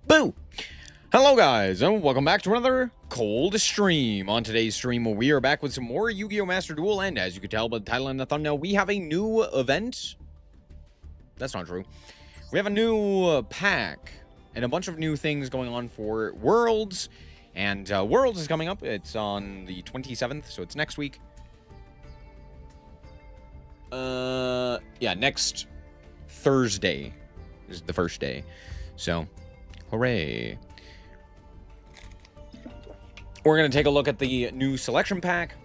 Boo! Hello guys, and welcome back to another cold stream. On today's stream, we are back with some more Yu-Gi-Oh! Master Duel, and as you can tell by the title and the thumbnail, we have a new event. That's not true. We have a new pack, and a bunch of new things going on for Worlds, and Worlds is coming up. It's on the 27th, so it's next week. Yeah, next Thursday is the first day, so hooray. We're going to take a look at the new selection pack,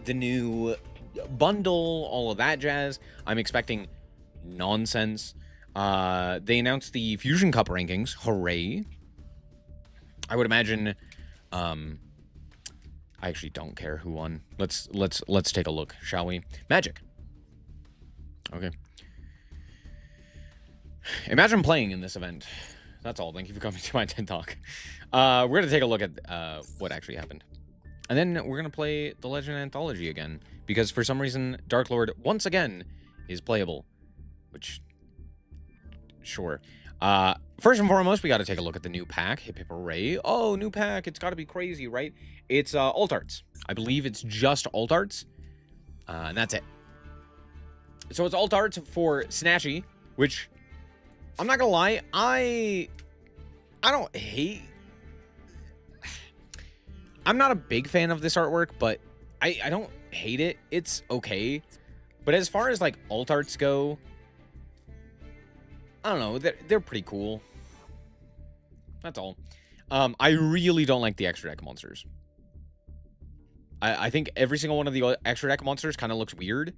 the new bundle, all of that jazz. I'm expecting nonsense. They announced the Fusion Cup rankings. Hooray. I would imagine, I actually don't care who won. Let's take a look, shall we? Magic. Okay. Imagine playing in this event. That's all. Thank you for coming to my TED Talk. We're going to take a look at what actually happened. And then we're going to play the Legend Anthology again. Because for some reason, Darklord, once again, is playable. Which, sure. First and foremost, we got to take a look at the new pack. Hip hip hooray. Oh, new pack. It's got to be crazy, right? It's alt arts. I believe it's just alt arts. And that's it. So it's alt arts for Snatchy, which... I'm not gonna lie, I don't hate... I'm not a big fan of this artwork, but I don't hate it. It's okay. But as far as, like, alt arts go, I don't know. They're pretty cool. That's all. I really don't like the extra deck monsters. I think every single one of the extra deck monsters kind of looks weird.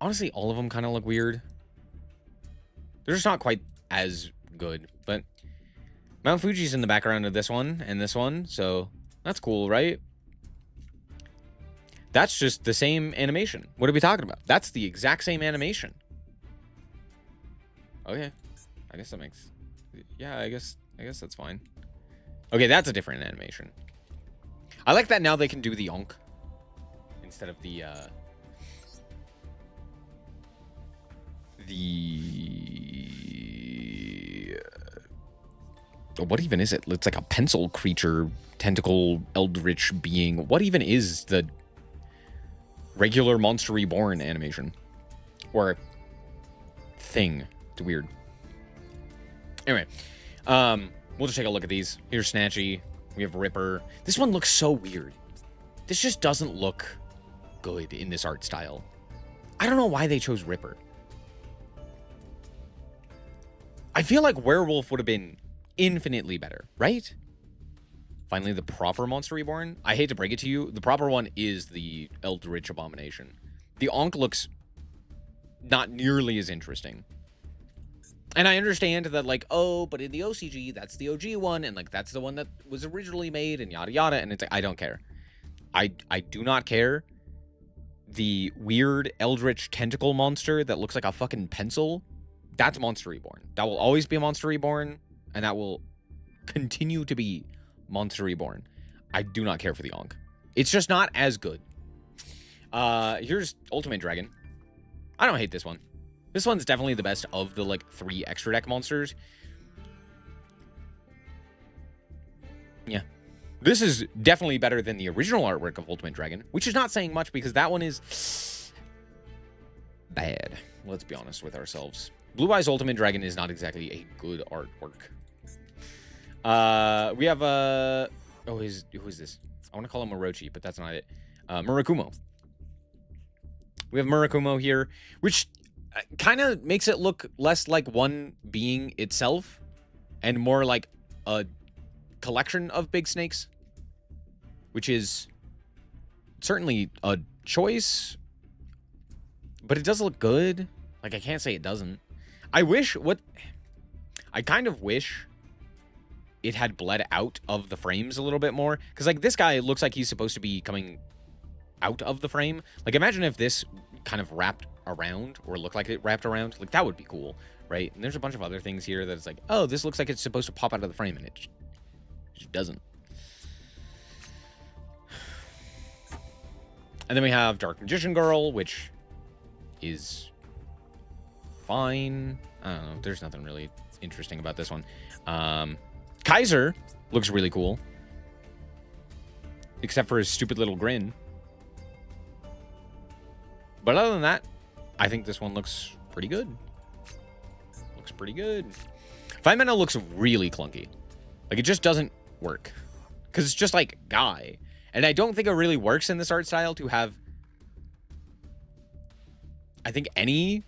Honestly, all of them kind of look weird. They're just not quite as good, but Mount Fuji's in the background of this one and this one, so that's cool, right? That's just the same animation. What are we talking about? That's the exact same animation. Okay. I guess that makes... Yeah, I guess that's fine. Okay, that's a different animation. I like that now they can do the onk instead of the what even is it? It's like a pencil creature, tentacle, eldritch being. What even is the regular Monster Reborn animation? Or thing. It's weird. Anyway, we'll just take a look at these. Here's Snatchy. We have Ripper. This one looks so weird. This just doesn't look good in this art style. I don't know why they chose Ripper. I feel like Werewolf would have been infinitely better, right? Finally, the proper Monster Reborn. I hate to break it to you. The proper one is the Eldritch Abomination. The Onk looks not nearly as interesting. And I understand that, like, oh, but in the OCG, that's the OG one, and, like, that's the one that was originally made, and yada yada, and it's like, I don't care. I do not care. The weird Eldritch tentacle monster that looks like a fucking pencil, that's Monster Reborn. That will always be a Monster Reborn, and that will continue to be Monster Reborn. I do not care for the Onk. It's just not as good. Here's Ultimate Dragon. I don't hate this one. This one's definitely the best of the, like, 3 extra deck monsters. Yeah. This is definitely better than the original artwork of Ultimate Dragon, which is not saying much because that one is bad. Let's be honest with ourselves. Blue Eyes Ultimate Dragon is not exactly a good artwork. We have oh, who is this? I want to call him Orochi, but that's not it. Murakumo. We have Murakumo here, which kind of makes it look less like one being itself and more like a collection of big snakes, which is certainly a choice, but it does look good. Like, I can't say it doesn't. I kind of wish it had bled out of the frames a little bit more. Because, like, this guy looks like he's supposed to be coming out of the frame. Like, imagine if this kind of wrapped around or looked like it wrapped around. Like, that would be cool, right? And there's a bunch of other things here that it's like, oh, this looks like it's supposed to pop out of the frame, and it just doesn't. And then we have Dark Magician Girl, which is fine. I don't know. There's nothing really interesting about this one. Kaiser looks really cool. Except for his stupid little grin. But other than that, I think this one looks pretty good. Looks pretty good. 5 mana looks really clunky. Like, it just doesn't work. Because it's just like Guy. And I don't think it really works in this art style to have, I think, any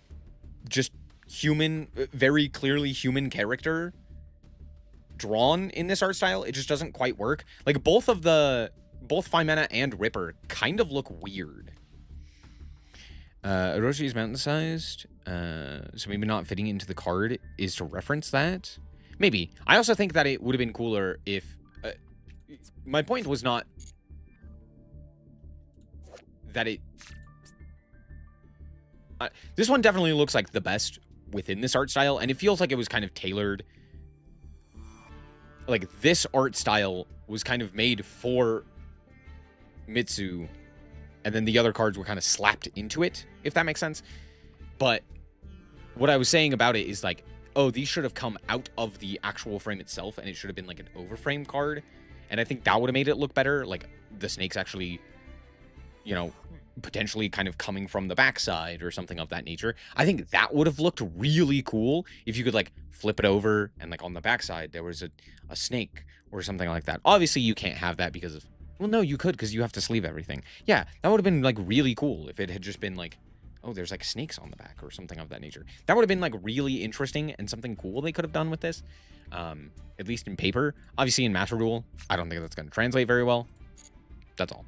just human, very clearly human character drawn in this art style. It just doesn't quite work. Like, both 5 mana and Ripper kind of look weird. Orochi is mountain-sized, so maybe not fitting into the card is to reference that. Maybe. I also think that it would have been cooler if... my point was not that it... this one definitely looks like the best within this art style, and it feels like it was kind of tailored. Like, this art style was kind of made for Mitsu, and then the other cards were kind of slapped into it, if that makes sense. But what I was saying about it is like, oh, these should have come out of the actual frame itself, and it should have been like an overframe card. And I think that would have made it look better. Like, the snakes actually, you know, potentially kind of coming from the backside or something of that nature. I think that would have looked really cool if you could, like, flip it over and, like, on the backside there was a snake or something like that. Obviously, you can't have that because of... well, no, you could, because you have to sleeve everything. Yeah, that would have been, like, really cool if it had just been, like, oh, there's, like, snakes on the back or something of that nature. That would have been, like, really interesting and something cool they could have done with this, at least in paper. Obviously, in Master Duel, I don't think that's going to translate very well. That's all.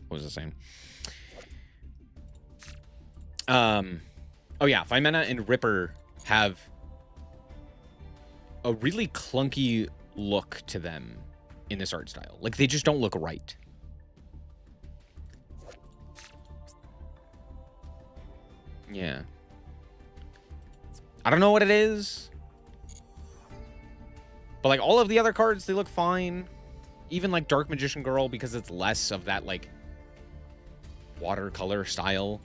What was I saying? Oh, yeah, 5 mana and Ripper have a really clunky look to them in this art style. Like, they just don't look right. Yeah. I don't know what it is. But, like, all of the other cards, they look fine. Even, like, Dark Magician Girl, because it's less of that, like, watercolor style.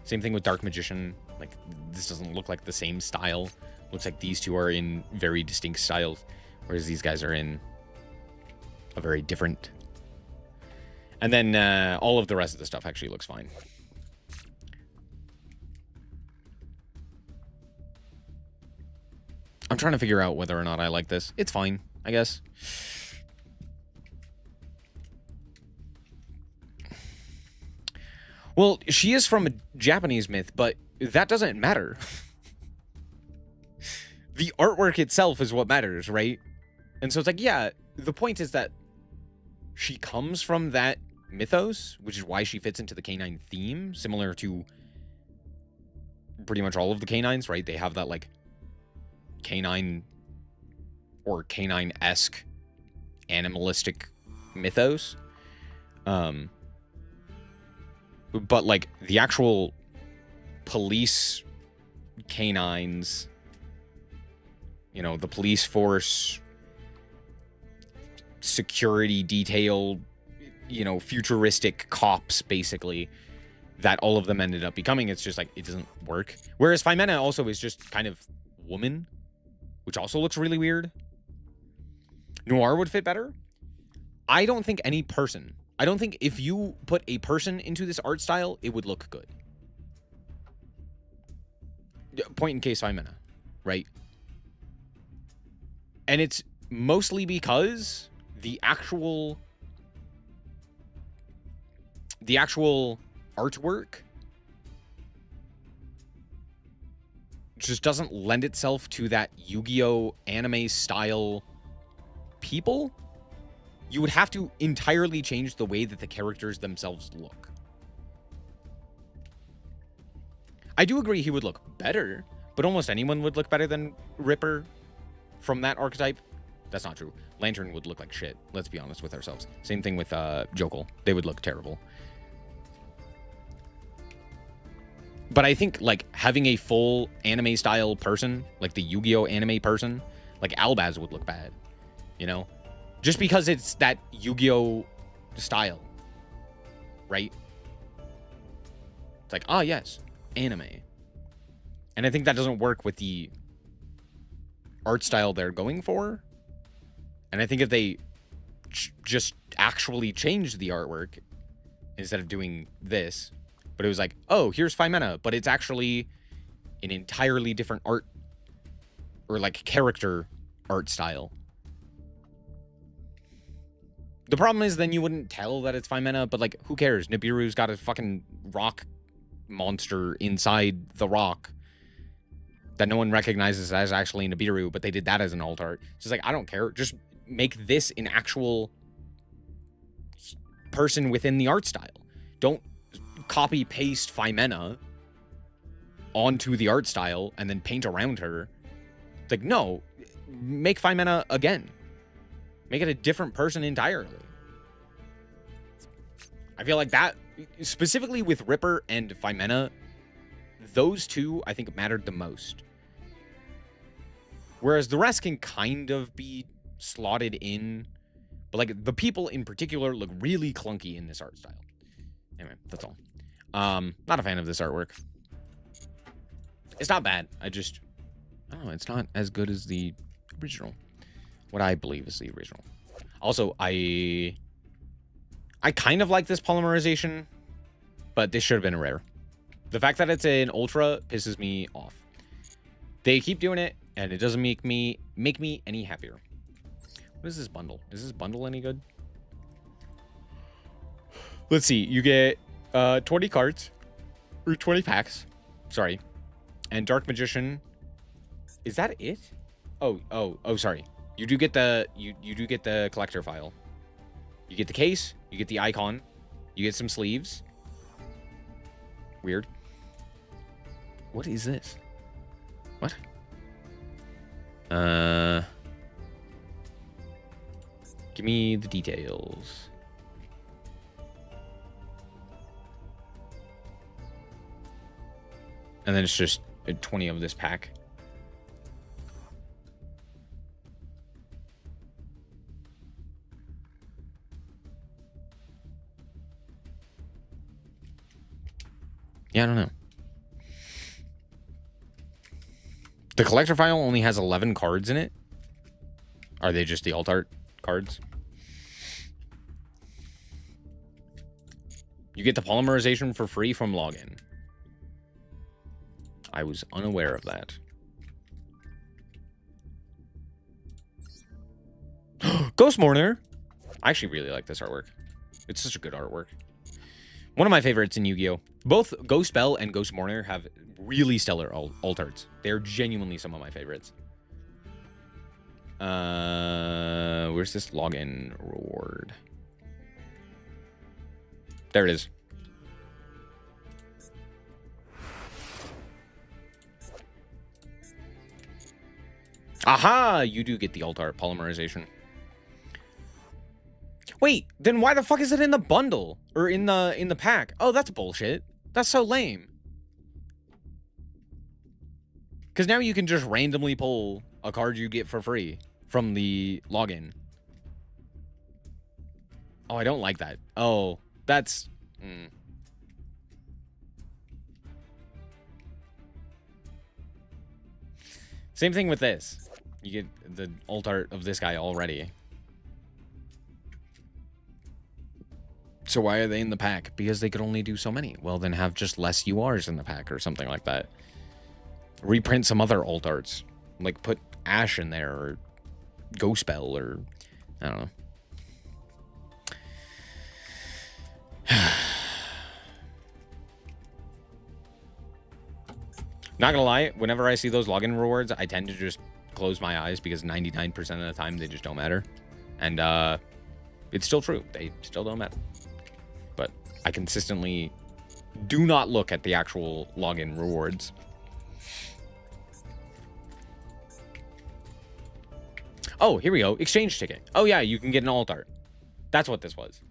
Same thing with Dark Magician. Like, this doesn't look like the same style. Looks like these two are in very distinct styles, whereas these guys are in a very different. And then all of the rest of the stuff actually looks fine. I'm trying to figure out whether or not I like this. It's fine, I guess. Well, she is from a Japanese myth, but that doesn't matter. The artwork itself is what matters, right? And so it's like, yeah, the point is that she comes from that mythos, which is why she fits into the canine theme, similar to pretty much all of the canines, right? They have that, like, canine or canine-esque animalistic mythos. But, like, the actual police canines, you know, the police force, security detail, you know, futuristic cops, basically, that all of them ended up becoming. It's just, like, it doesn't work. Whereas Femena also is just kind of woman, which also looks really weird. Noir would fit better. I don't think any person... I don't think if you put a person into this art style, it would look good. Point in case Femena, right? And it's mostly because the actual artwork just doesn't lend itself to that Yu-Gi-Oh! Anime style people. You would have to entirely change the way that the characters themselves look. I do agree he would look better, but almost anyone would look better than Ripper from that archetype. That's not true. Lantern would look like shit. Let's be honest with ourselves. Same thing with Jokul. They would look terrible. But I think, like, having a full anime style person, like the Yu-Gi-Oh! Anime person, like Albaz would look bad, you know? Just because it's that Yu-Gi-Oh! Style, right? It's like, ah, yes, anime. And I think that doesn't work with the art style they're going for. And I think if they just actually changed the artwork instead of doing this, but it was like, oh, here's Femena, but it's actually an entirely different art or like character art style. The problem is then you wouldn't tell that it's Femena, but like, who cares? Nibiru's got a fucking rock monster inside the rock that no one recognizes as actually Nibiru, but they did that as an alt art. It's just like, I don't care. Just make this an actual person within the art style. Don't copy paste Femena onto the art style and then paint around her. It's like, no, make Femena again. Make it a different person entirely. I feel like that, specifically with Ripper and Femena, those two, I think, mattered the most. Whereas the rest can kind of be slotted in, but like the people in particular look really clunky in this art style. Anyway, that's all. Not a fan of this artwork. It's not bad. I don't know, it's not as good as the original. What I believe is the original. Also, I kind of like this polymerization, but this should have been a rare. The fact that it's an ultra pisses me off. They keep doing it, and it doesn't make me any happier. What is this bundle? Is this bundle any good? Let's see. You get 20 cards, or 20 packs. Sorry. And Dark Magician. Is that it? Oh, sorry. You do get the you do get the collector file. You get the case, you get the icon, you get some sleeves. Weird. What is this? What? Give me the details. And then it's just 20 of this pack. Yeah, I don't know. The collector file only has 11 cards in it. Are they just the alt art cards? You get the polymerization for free from login. I was unaware of that. Ghost Mourner. I actually really like this artwork. It's such a good artwork. One of my favorites in Yu-Gi-Oh! Both Ghost Bell and Ghost Mourner have really stellar alt arts. They're genuinely some of my favorites. Where's this login reward? There it is. Aha! You do get the alt art polymerization. Wait, then why the fuck is it in the bundle? Or in the pack? Oh, that's bullshit. That's so lame. Because now you can just randomly pull a card you get for free from the login. Oh, I don't like that. Oh, that's... Same thing with this. You get the alt art of this guy already. So why are they in the pack? Because they could only do so many. Well, then have just less URs in the pack or something like that. Reprint some other alt arts. Like put Ash in there or Ghost Bell or... I don't know. Not gonna lie, whenever I see those login rewards, I tend to just close my eyes because 99% of the time they just don't matter. And it's still true. They still don't matter. But I consistently do not look at the actual login rewards. Oh, here we go. Exchange ticket. Oh, yeah, you can get an alt art. That's what this was.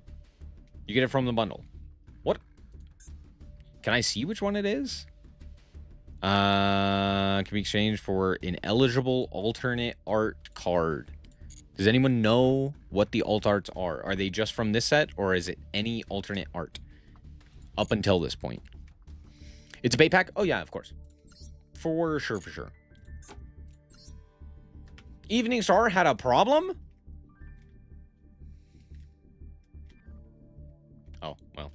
You get it from the bundle. What? Can I see which one it is? Can be exchanged for an eligible alternate art card. Does anyone know what the alt arts are? Are they just from this set, or is it any alternate art up until this point? It's a bait pack? Oh, yeah, of course. For sure, for sure. Evening Star had a problem? Oh, well.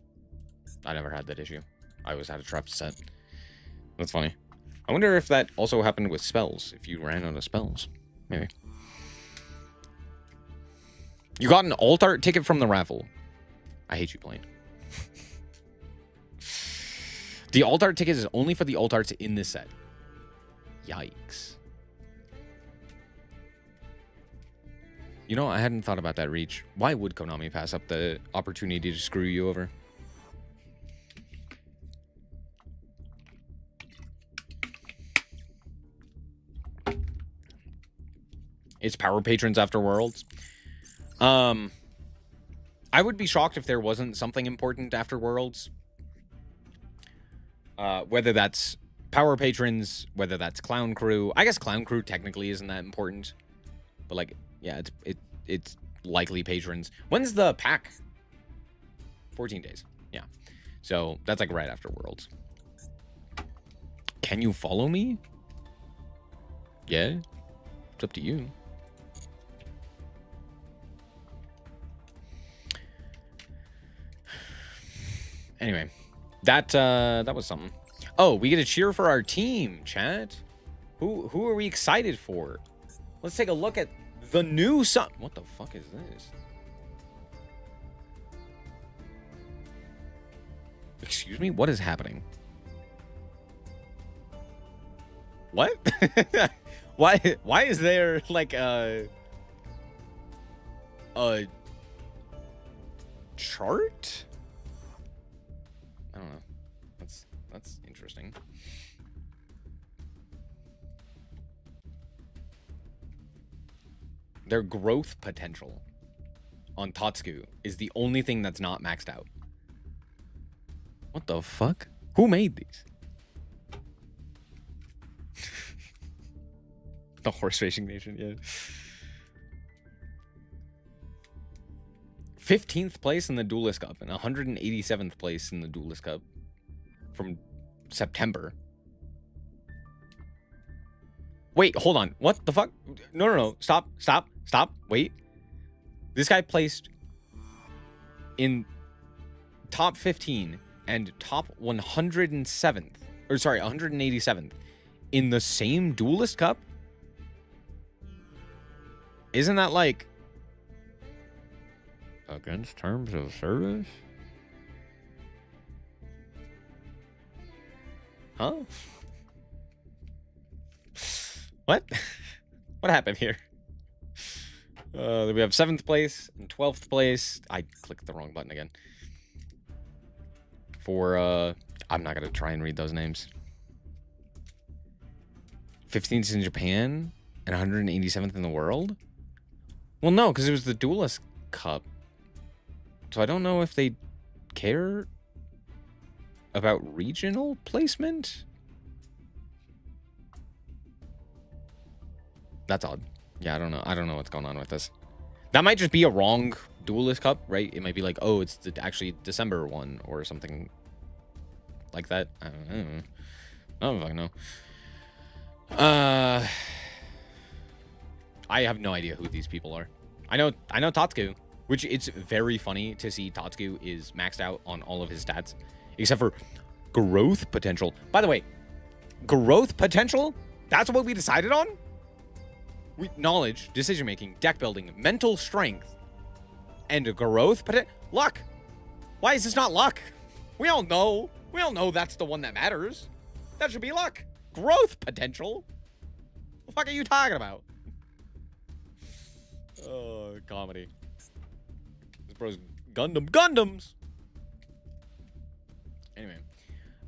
I never had that issue. I always had a trap set. That's funny. I wonder if that also happened with spells. If you ran out of spells. Maybe. You got an alt art ticket from the raffle. I hate you, Blaine. The alt art ticket is only for the alt arts in this set. Yikes. You know, I hadn't thought about that, Reach. Why would Konami pass up the opportunity to screw you over? It's Power Patrons after Worlds. I would be shocked if there wasn't something important after Worlds. Whether that's Power Patrons, whether that's Clown Crew. I guess Clown Crew technically isn't that important. But, like, yeah, it's likely patrons. When's the pack? 14 days. Yeah. So, that's, like, right after Worlds. Can you follow me? Yeah. It's up to you. Anyway, that was something. Oh, we get a cheer for our team, chat. Who are we excited for? Let's take a look at the new song. What the fuck is this? Excuse me? What is happening? What? Why is there like a chart? I don't know. That's interesting. Their growth potential on Tatsuku is the only thing that's not maxed out. What the fuck? Who made these? The Horse Racing Nation, yeah. 15th place in the Duelist Cup and 187th place in the Duelist Cup from September. Wait, hold on. What the fuck? No. Stop. Wait. This guy placed in top 15 and top 107th. Or sorry, 187th in the same Duelist Cup? Isn't that like against terms of service? Huh? What? What happened here? We have 7th place and 12th place. I clicked the wrong button again. For, I'm not going to try and read those names. 15th in Japan and 187th in the world? Well, no, because it was the Duelist Cup. So I don't know if they care about regional placement. That's odd. Yeah, I don't know. I don't know what's going on with this. That might just be a wrong Duelist Cup, right? It might be like, oh, it's actually December one or something like that. I don't know. I don't fucking know. I have no idea who these people are. I know Tatsuku, which it's very funny to see Tatsuku is maxed out on all of his stats, except for growth potential. By the way, growth potential? That's what we decided on? Knowledge, decision-making, deck building, mental strength, and growth potential. Luck. Why is this not luck? We all know that's the one that matters. That should be luck. Growth potential? What the fuck are you talking about? Oh, comedy. This bro's Gundams. Anyway.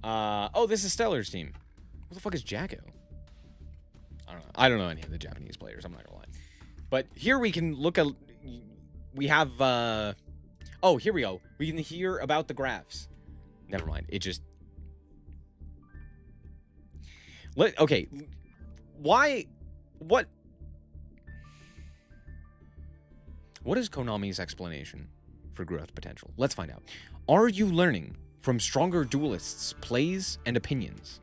Oh, this is Stellar's team. Who the fuck is Jacko? I don't know. I don't know any of the Japanese players. I'm not gonna lie. But here we can look at... We have... Oh, here we go. We can hear about the graphs. Never mind. It just... Okay. Why... What is Konami's explanation for growth potential? Let's find out. Are you learning from stronger duelists' plays and opinions?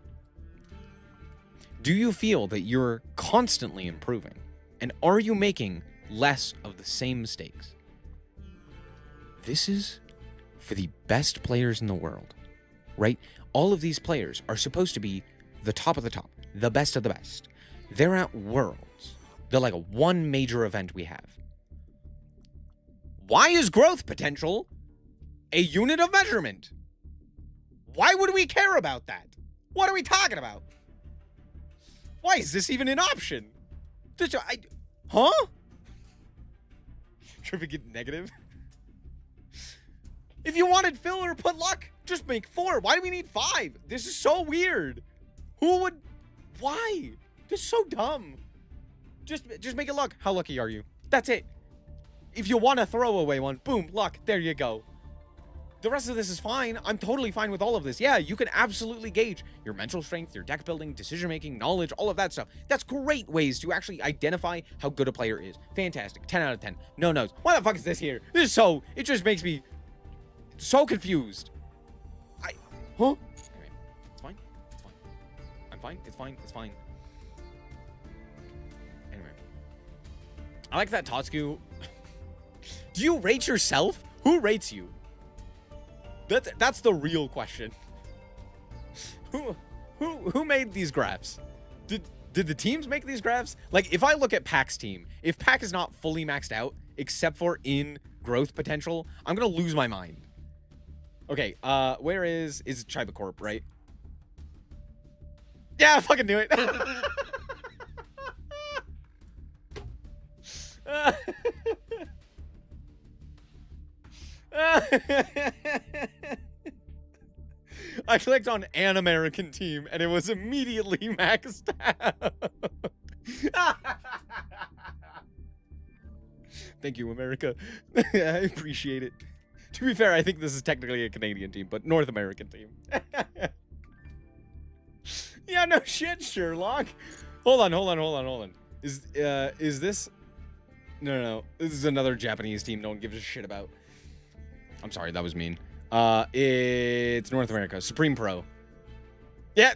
Do you feel that you're constantly improving? And are you making less of the same mistakes? This is for the best players in the world, right? All of these players are supposed to be the top of the top, the best of the best. They're at Worlds. They're like one major event we have. Why is growth potential a unit of measurement? Why would we care about that? What are we talking about? Why is this even an option? Huh? Should we get negative? If you wanted filler, put luck. Just make 4. Why do we need 5? This is so weird. Who would? Why? This is so dumb. Just make it luck. How lucky are you? That's it. If you want a throwaway one, boom, luck. There you go. The rest of this is fine. I'm totally fine with all of this. Yeah, you can absolutely gauge your mental strength, your deck building, decision-making, knowledge, all of that stuff. That's great ways to actually identify how good a player is. Fantastic. 10 out of 10. No notes. Why the fuck is this here? This is so... It just makes me so confused. Huh? Anyway, it's fine. It's fine. I'm fine. It's fine. It's fine. Anyway. I like that Tatsuku. Do you rate yourself? Who rates you? That's the real question. Who made these graphs? Did the teams make these graphs? Like, if I look at Pack's team, if Pack is not fully maxed out, except for in growth potential, I'm gonna lose my mind. Okay, where is Chiba Corp, right? Yeah, I fucking knew it. I clicked on an American team and it was immediately maxed out. Thank you, America. I appreciate it. To be fair, I think this is technically a Canadian team, but North American team. Yeah, no shit, Sherlock. Hold on. Is this... No. This is another Japanese team no one gives a shit about. I'm sorry, that was mean. It's North America. Supreme Pro. Yeah.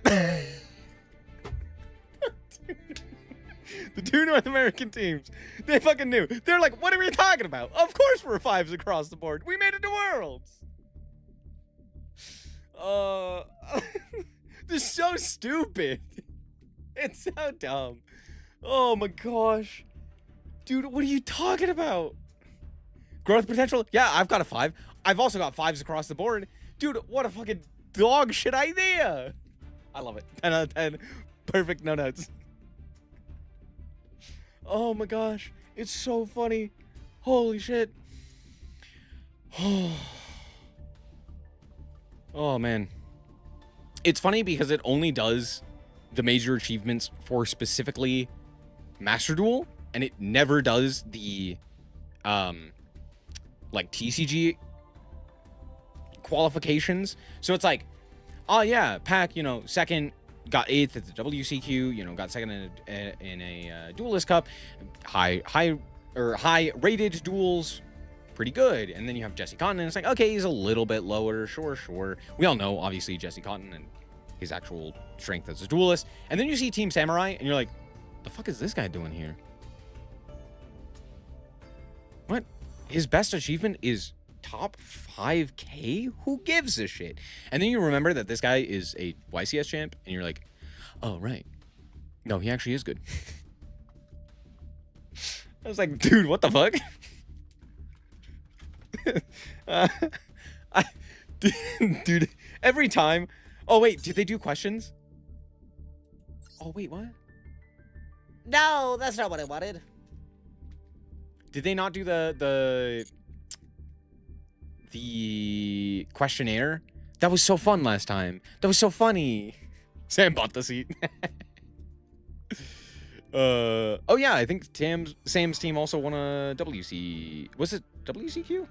The 2 North American teams. They fucking knew. They're like, what are we talking about? Of course we're 5s across the board. We made it to Worlds. This is so stupid. It's so dumb. Oh my gosh. Dude, what are you talking about? Growth potential? Yeah, I've got a 5. I've also got 5s across the board. Dude, what a fucking dog shit idea. I love it. 10 out of 10. Perfect, no notes. Oh my gosh. It's so funny. Holy shit. Oh man. It's funny because it only does the major achievements for specifically Master Duel, and it never does the like TCG qualifications. So it's like, oh yeah, Pack, you know, second, got 8th at the WCQ, you know, got second in a Duelist Cup, high rated duels, pretty good. And then you have Jesse Cotton, and it's like, okay, he's a little bit lower, sure. We all know, obviously, Jesse Cotton and his actual strength as a duelist. And then you see Team Samurai, and you're like, the fuck is this guy doing here? What? His best achievement is top 5K? Who gives a shit? And then you remember that this guy is a YCS champ, and you're like, oh, right. No, he actually is good. I was like, dude, what the fuck? Dude, every time... Oh, wait, did they do questions? Oh, wait, what? No, that's not what I wanted. Did they not do the questionnaire? That was so fun last time. That was so funny. Sam bought the seat. Oh yeah, I think Sam's team also won a WC. Was it WCQ?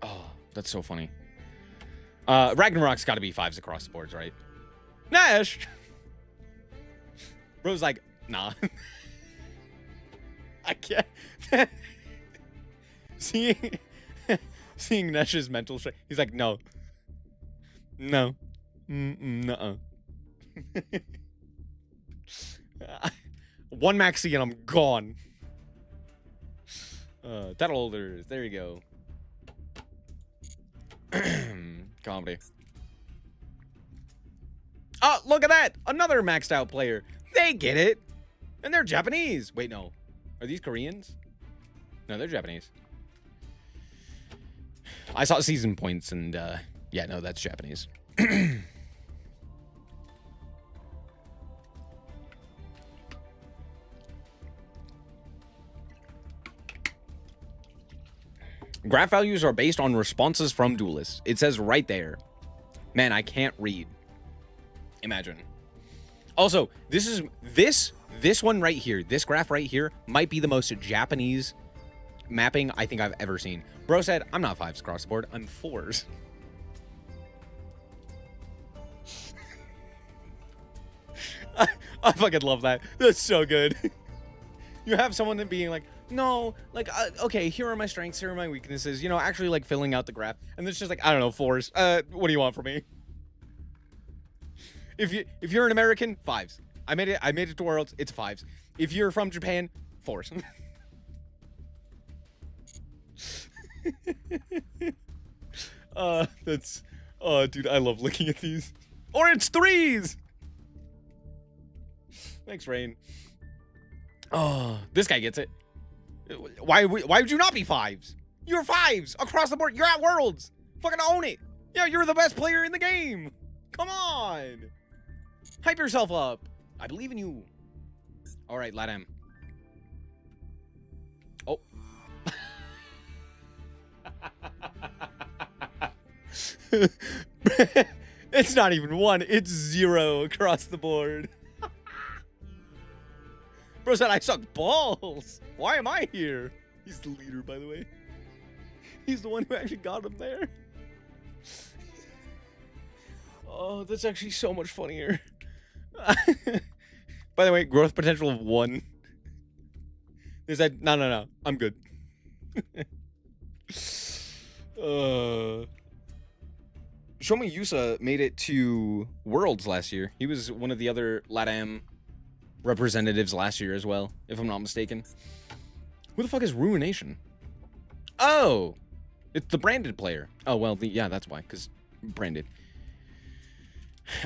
Oh, that's so funny. Ragnarok's got to be 5s across the boards, right? Nash. Bro's like, nah. I can't. Seeing Nash's mental strength, he's like, no. Nuh-uh. One maxi and I'm gone. Title holders. There you go. Comedy. Oh, look at that! Another maxed out player. They get it. And they're Japanese. Wait, no. Are these Koreans? No, they're Japanese. I saw season points and, yeah, no, that's Japanese. Graph values are based on responses from duelists. It says right there. Man, I can't read. Imagine. Also, this one right here, this graph right here, might be the most Japanese mapping I think I've ever seen. Bro said, I'm not 5s across the board, I'm 4s. I fucking love that. That's so good. You have someone being like, no, like, okay, here are my strengths, here are my weaknesses, you know, actually, like, filling out the graph. And it's just like, I don't know, 4s. What do you want from me? If you're an American, 5s. I made it to Worlds, it's 5s. If you're from Japan, 4s. Dude, I love looking at these. Or it's 3s! Thanks, Rain. Oh, this guy gets it. Why would you not be 5s? You're 5s across the board. You're at Worlds. Fucking own it. Yeah, you're the best player in the game. Come on. Hype yourself up. I believe in you. All right, let him. Oh. It's not even 1. It's 0 across the board. Bro said I suck balls. Why am I here? He's the leader, by the way. He's the one who actually got him there. Oh, that's actually so much funnier. By the way, growth potential of 1. They said, no, I'm good. Shomi Yusa made it to Worlds last year. He was one of the other LATAM representatives last year as well, if I'm not mistaken. Who the fuck is Ruination? Oh, it's the branded player. Oh, well, yeah, that's why, because branded.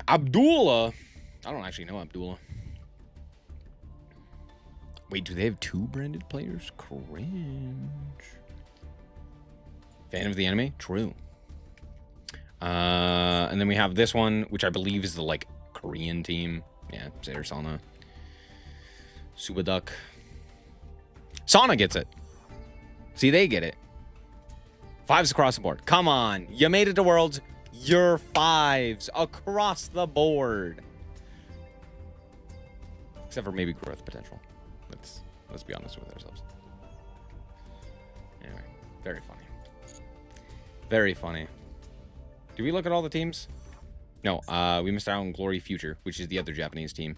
Abdullah. I don't actually know Abdullah. Wait, do they have 2 branded players? Cringe. Fan of the anime? True. And then we have this one, which I believe is the, like, Korean team. Yeah, Zaire Sana. Subaduk. Sana gets it. See, they get it. 5s across the board. Come on. You made it to Worlds. You're 5s across the board. Except for maybe growth potential. Let's be honest with ourselves. Anyway, very funny. Very funny. Did we look at all the teams? No, we missed out on Glory Future, which is the other Japanese team.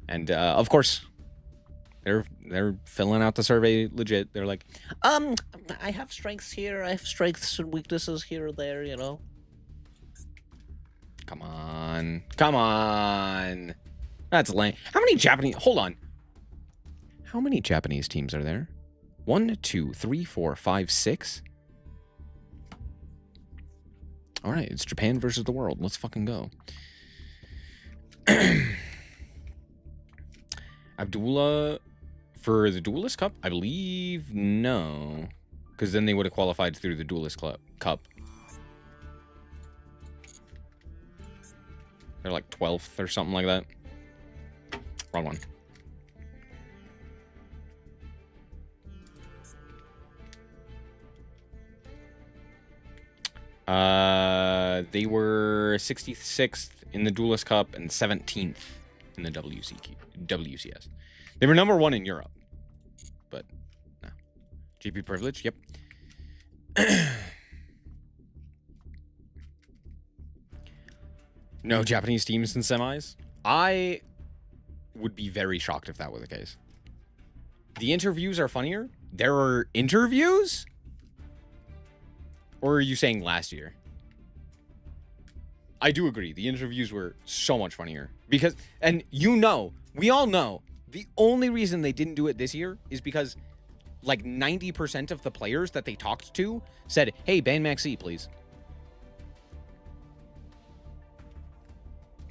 And of course, they're filling out the survey legit. They're like, I have strengths here, I have strengths and weaknesses here or there, you know. come on. Come on. That's lame. How many Japanese... Hold on. How many Japanese teams are there? 1, 2, 3, 4, 5, 6? All right, it's Japan versus the world. Let's fucking go. Abdullah for the Duelist Cup? I believe no. Because then they would have qualified through the Duelist Cup. They're like 12th or something like that. Wrong one. They were 66th in the Duelist Cup and 17th in the WCS. They were number 1 in Europe. But, no. GP privilege, yep. No Japanese teams in semis? I would be very shocked if that were the case. The interviews are funnier? There are interviews? Or are you saying last year? I do agree. The interviews were so much funnier because, and you know, we all know the only reason they didn't do it this year is because like 90% of the players that they talked to said, hey, ban Maxi, please.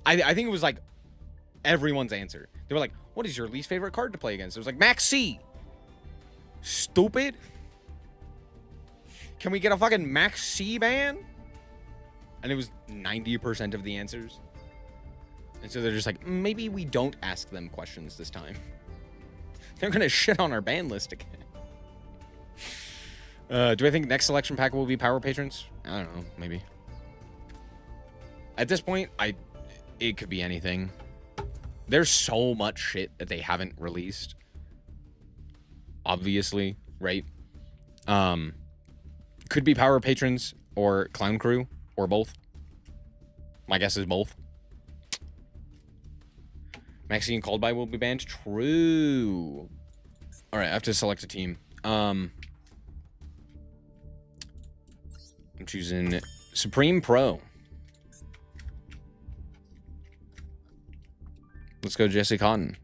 I think it was like everyone's answer. They were like, what is your least favorite card to play against? It was like, Maxi. Stupid. Can we get a fucking Maxi ban? And it was 90% of the answers. And so they're just like, maybe we don't ask them questions this time. They're going to shit on our ban list again. Do I think next selection pack will be Power Patrons? I don't know, maybe. At this point, it could be anything. There's so much shit that they haven't released. Obviously, right? Could be Power Patrons or Clown Crew or both. My guess is both. Maxi and Called By will be banned. True. All right, I have to select a team. I'm choosing Supreme Pro. Let's go Jesse Cotton.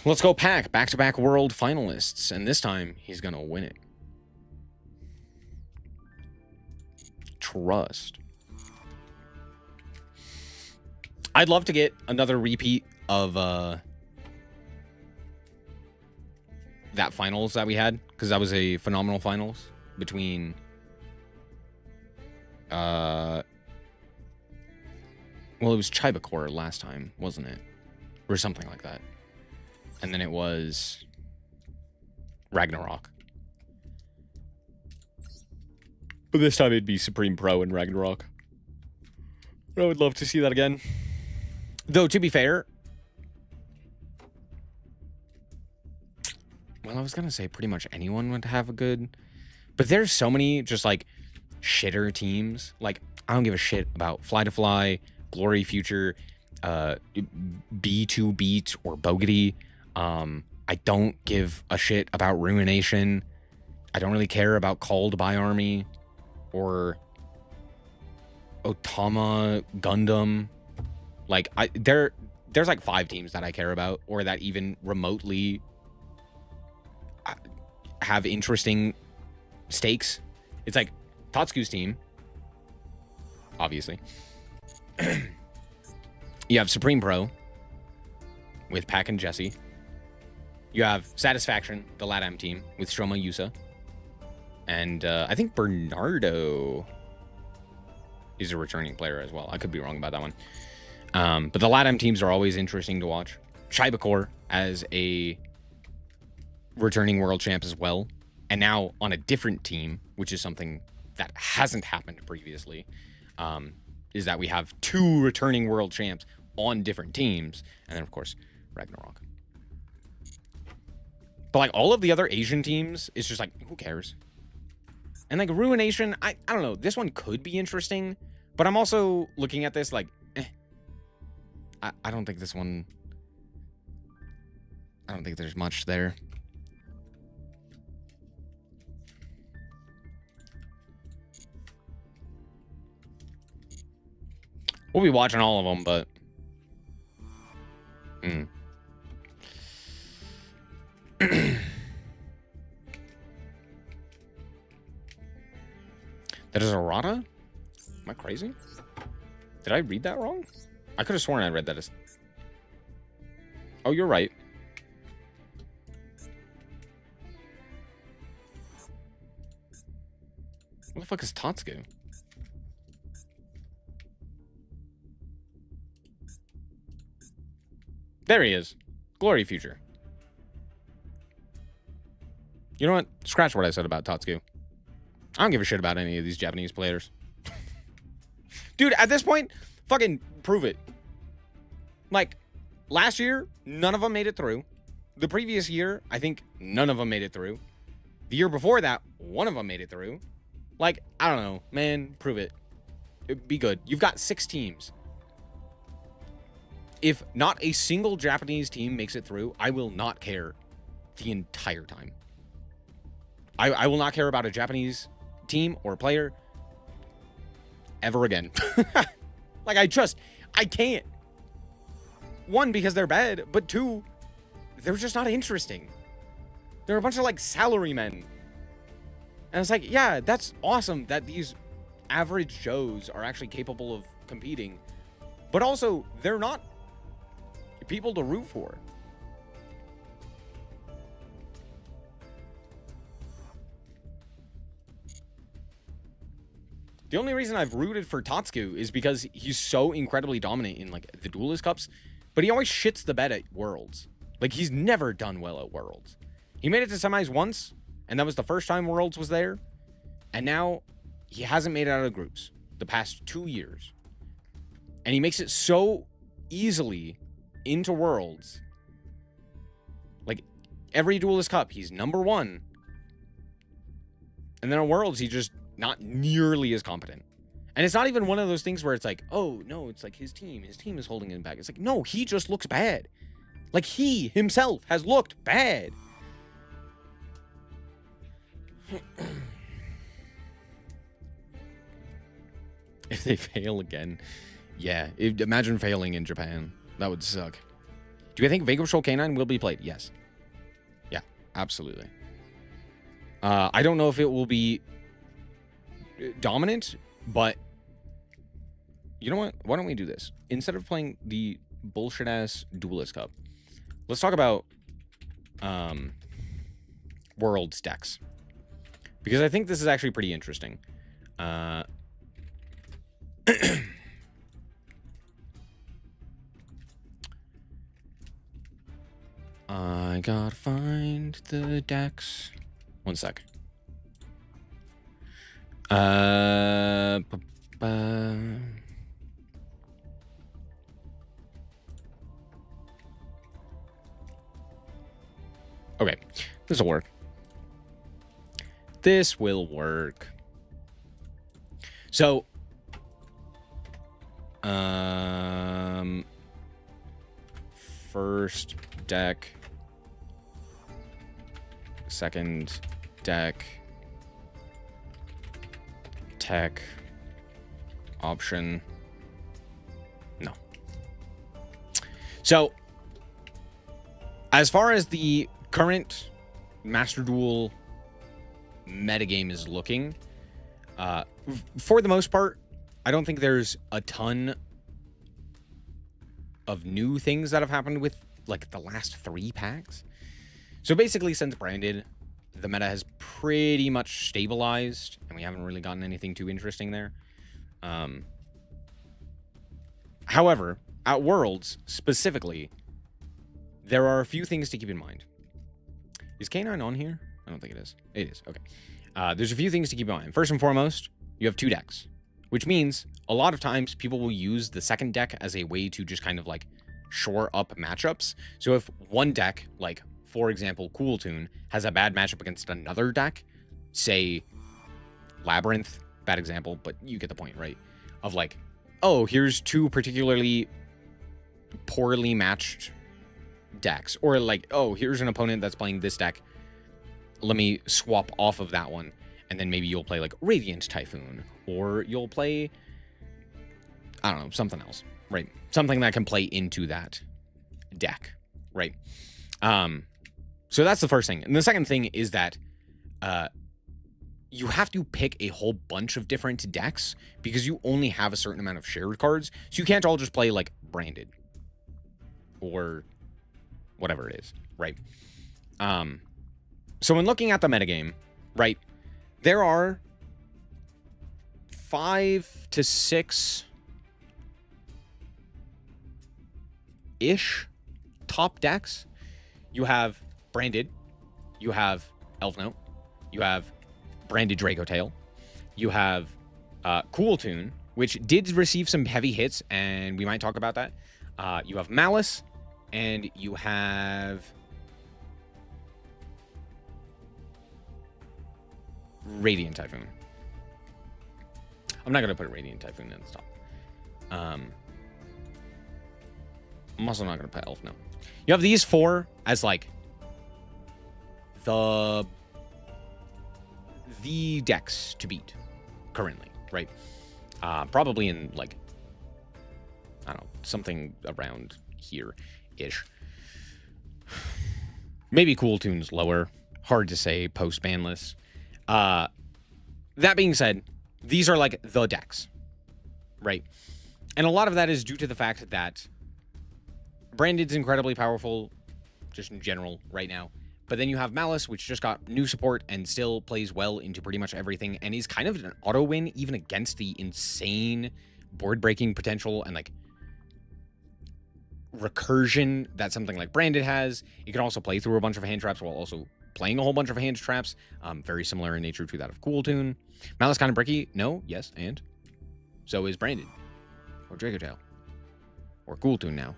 Let's go Pack. Back-to-back world finalists. And this time, he's going to win it. Trust. I'd love to get another repeat of that finals that we had, because that was a phenomenal finals between well, it was Chibakor last time, wasn't it? Or something like that. And then it was Ragnarok. But this time it'd be Supreme Pro and Ragnarok. I would love to see that again. Though, to be fair, well, I was going to say pretty much anyone would have a good... But there's so many just, like, shitter teams. Like, I don't give a shit about Fly to Fly, Glory Future, B2 Beat, or Bogety. I don't give a shit about Ruination. I don't really care about Called By Army or Otama Gundam. Like, there's like 5 teams that I care about or that even remotely have interesting stakes. It's like Tatsuku's team, obviously. You have Supreme Pro with Pack and Jesse. You have Satisfaction, the LATAM team, with Stroma Yusa. And I think Bernardo is a returning player as well. I could be wrong about that one. But the LATAM teams are always interesting to watch. Chibakor as a returning world champ as well. And now on a different team, which is something that hasn't happened previously, is that we have 2 returning world champs on different teams. And then, of course, Ragnarok. But, like, all of the other Asian teams, it's just like, who cares? And, like, Ruination, I don't know. This one could be interesting. But I'm also looking at this like, I don't think this one... I don't think there's much there. We'll be watching all of them, but... That is errata? Am I crazy? Did I read that wrong? I could have sworn I read that as... Oh, you're right. What the fuck is Tatsuku? There he is. Glory Future. You know what? Scratch what I said about Tatsuku. I don't give a shit about any of these Japanese players. Dude, at this point, fucking prove it. Like, last year, none of them made it through. The previous year, I think none of them made it through. The year before that, one of them made it through. Like, I don't know, man, prove it. It'd be good. You've got 6 teams. If not a single Japanese team makes it through, I will not care the entire time. I will not care about a Japanese team or player ever again. Like, I can't. One, because they're bad, but two, they're just not interesting. They're a bunch of, like, salarymen. And it's like, yeah, that's awesome that these average Joes are actually capable of competing. But also, they're not people to root for. The only reason I've rooted for Tatsuku is because he's so incredibly dominant in, like, the Duelist Cups, but he always shits the bed at Worlds. Like, he's never done well at Worlds. He made it to semis once, and that was the first time Worlds was there, and now he hasn't made it out of groups the past 2 years. And he makes it so easily into Worlds. Like, every Duelist Cup, he's number one. And then on Worlds, he's just not nearly as competent. And it's not even one of those things where it's like, oh, no, it's like his team is holding him back. It's like, no, he just looks bad. Like, he himself has looked bad. If they fail again, yeah, imagine failing in Japan. That would suck. Do you think Vega Patrol K9 will be played? Yes. Yeah, absolutely. I don't know if it will be dominant, but you know what? Why don't we do this? Instead of playing the bullshit-ass Duelist Cup, let's talk about Worlds decks. Because I think this is actually pretty interesting. I gotta find the decks. One sec. Okay, this will work. This will work. So, first deck, second deck, tech, option, no. So, as far as the current Master Duel metagame is looking, for the most part, I don't think there's a ton of new things that have happened with, like, the last 3 packs. So basically, since Branded, the meta has pretty much stabilized, and we haven't really gotten anything too interesting there. However, at Worlds, specifically, there are a few things to keep in mind. Is K9 on here? I don't think it is. It is. Okay. There's a few things to keep in mind. First and foremost, you have 2 decks, which means a lot of times people will use the second deck as a way to just kind of, like, shore up matchups. So if one deck, like, for example, Cool Tune, has a bad matchup against another deck, say Labyrinth, bad example, but you get the point, right? Of, like, oh, here's 2 particularly poorly matched decks. Or, like, oh, here's an opponent that's playing this deck. Let me swap off of that one. And then maybe you'll play, like, Radiant Typhoon. Or you'll play, I don't know, something else, right? Something that can play into that deck, right? So that's the first thing. And the second thing is that you have to pick a whole bunch of different decks because you only have a certain amount of shared cards. So you can't all just play, like, Branded or whatever it is, right? So when looking at the metagame, right, there are 5 to 6 ish top decks. You have Branded, you have Elf Note, you have Branded Draco Tail, you have Cool Tune, which did receive some heavy hits, and we might talk about that. You have Malice, and you have Radiant Typhoon. I'm not going to put Radiant Typhoon in the top. I'm also not going to put Elf Note. You have these 4 as, like, the decks to beat currently, right? Probably in, like, I don't know, something around here-ish. Maybe Cool Tune's lower. Hard to say post-banless. That being said, these are, like, the decks, right? And a lot of that is due to the fact that Branded's incredibly powerful, just in general, right now. But then you have Malice, which just got new support and still plays well into pretty much everything, and is kind of an auto-win, even against the insane board-breaking potential and, like, recursion that something like Branded has. You can also play through a bunch of hand traps while also playing a whole bunch of hand traps, very similar in nature to that of Cool Tune. Malice kind of bricky? No, yes, and so is Branded, or Draco Tail, or Cool Tune now.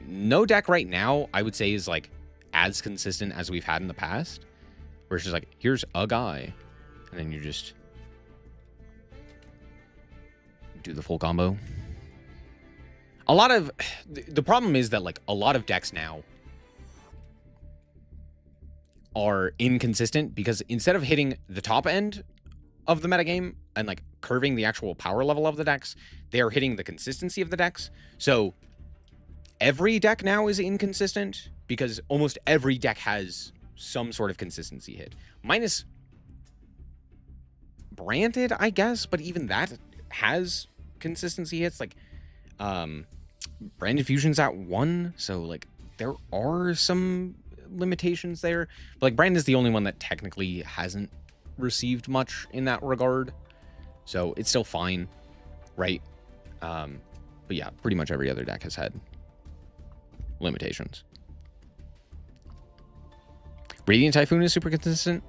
No deck right now, I would say, is, like, as consistent as we've had in the past, where it's just like, here's a guy, and then you just do the full combo. A lot of the problem is that, like, a lot of decks now are inconsistent because instead of hitting the top end of the metagame and, like, curving the actual power level of the decks, they are hitting the consistency of the decks. So every deck now is inconsistent because almost every deck has some sort of consistency hit. Minus Branded, I guess, but even that has consistency hits. Like, Branded Fusion's at 1, so, like, there are some limitations there. But, like, Branded's the only one that technically hasn't received much in that regard. So it's still fine, right? But yeah, pretty much every other deck has had limitations. Radiant Typhoon is super consistent.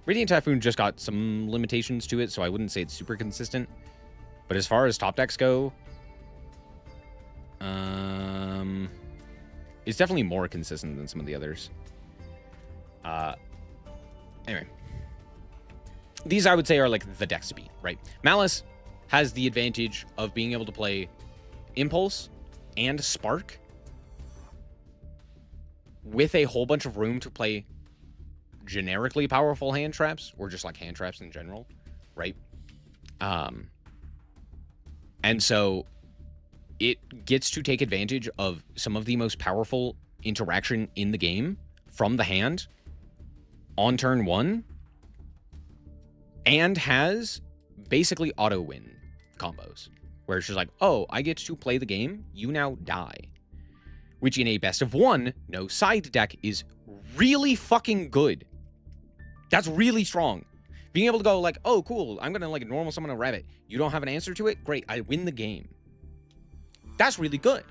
Radiant Typhoon just got some limitations to it, so I wouldn't say it's super consistent. But as far as top decks go, it's definitely more consistent than some of the others. Anyway, these I would say are, like, the decks to beat, right? Malice has the advantage of being able to play Impulse and Spark with a whole bunch of room to play generically powerful hand traps, or just, like, hand traps in general, right? And so it gets to take advantage of some of the most powerful interaction in the game from the hand on turn 1, and has basically auto-win combos, where it's just like, oh, I get to play the game, you now die. Which in a best of 1, no side deck is really fucking good. That's really strong. Being able to go like, oh, cool, I'm gonna, like, normal summon a rabbit. You don't have an answer to it? Great, I win the game. That's really good.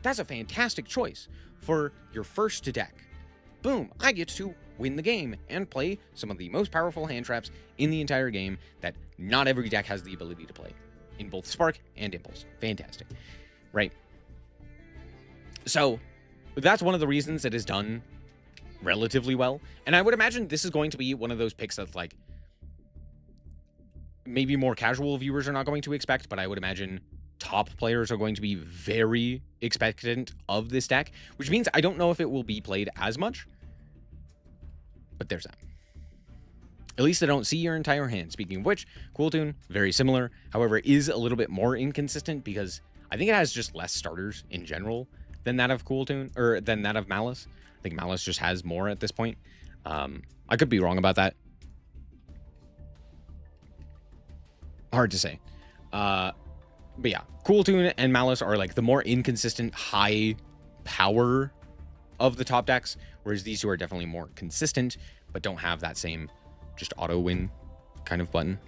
That's a fantastic choice for your first deck. Boom, I get to win the game and play some of the most powerful hand traps in the entire game that not every deck has the ability to play in both Spark and Impulse. Fantastic, right? So that's one of the reasons it is done relatively well. And I would imagine this is going to be one of those picks that's, like, maybe more casual viewers are not going to expect, but I would imagine top players are going to be very expectant of this deck, which means I don't know if it will be played as much, but there's that. At least I don't see your entire hand. Speaking of which, Cool Tune, very similar, however, is a little bit more inconsistent because I think it has just less starters in general than that of Cool Tune, or than that of Malice. I think Malice just has more at this point. I could be wrong about that. Hard to say. But yeah, Cool Tune and Malice are, like, the more inconsistent high power of the top decks, whereas these two are definitely more consistent, but don't have that same just auto-win kind of button.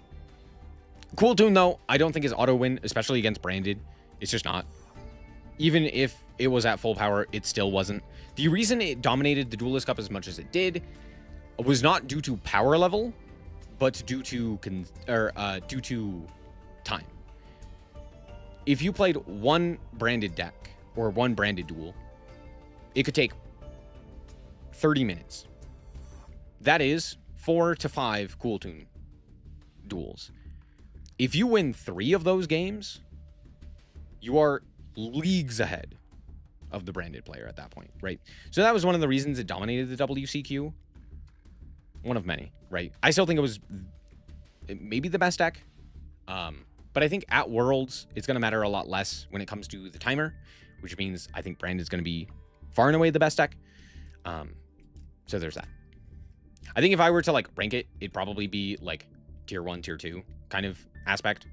Cool Tune, though, I don't think is auto-win, especially against Branded. It's just not. Even if it was at full power, it still wasn't. The reason it dominated the Duelist Cup as much as it did was not due to power level, but due to time. If you played one Branded deck or one Branded duel, it could take 30 minutes. That is 4 to 5 Cool Tune duels. If you win 3 of those games, you are leagues ahead of the Branded player at that point, right? So that was one of the reasons it dominated the WCQ. One of many, right? I still think it was maybe the best deck. But I think at Worlds, it's going to matter a lot less when it comes to the timer, which means I think Brand is going to be far and away the best deck. So there's that. I think if I were to like rank it, it'd probably be like tier 1, tier 2 kind of aspect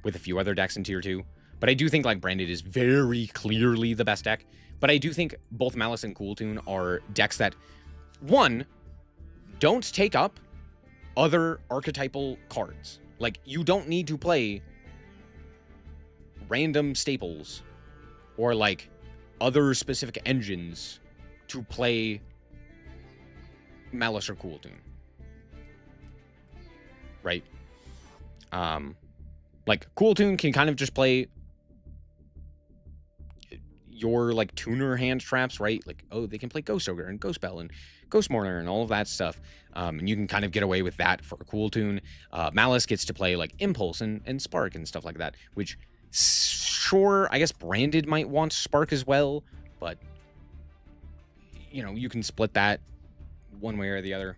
with a few other decks in tier 2. But I do think like Branded is very clearly the best deck. But I do think both Malice and Cool Tune are decks that, one, don't take up other archetypal cards. Like, you don't need to play random staples or like other specific engines to play Malice or Cool Tune. Right? Like, Cool Tune can kind of just play your like tuner hand traps, right? Like, oh, they can play Ghost Ogre and Ghost Bell and Ghost Mourner and all of that stuff. And you can kind of get away with that for a Cool Tune. Malice gets to play like Impulse and Spark and stuff like that, which sure, I guess Branded might want Spark as well, but you know, you can split that one way or the other.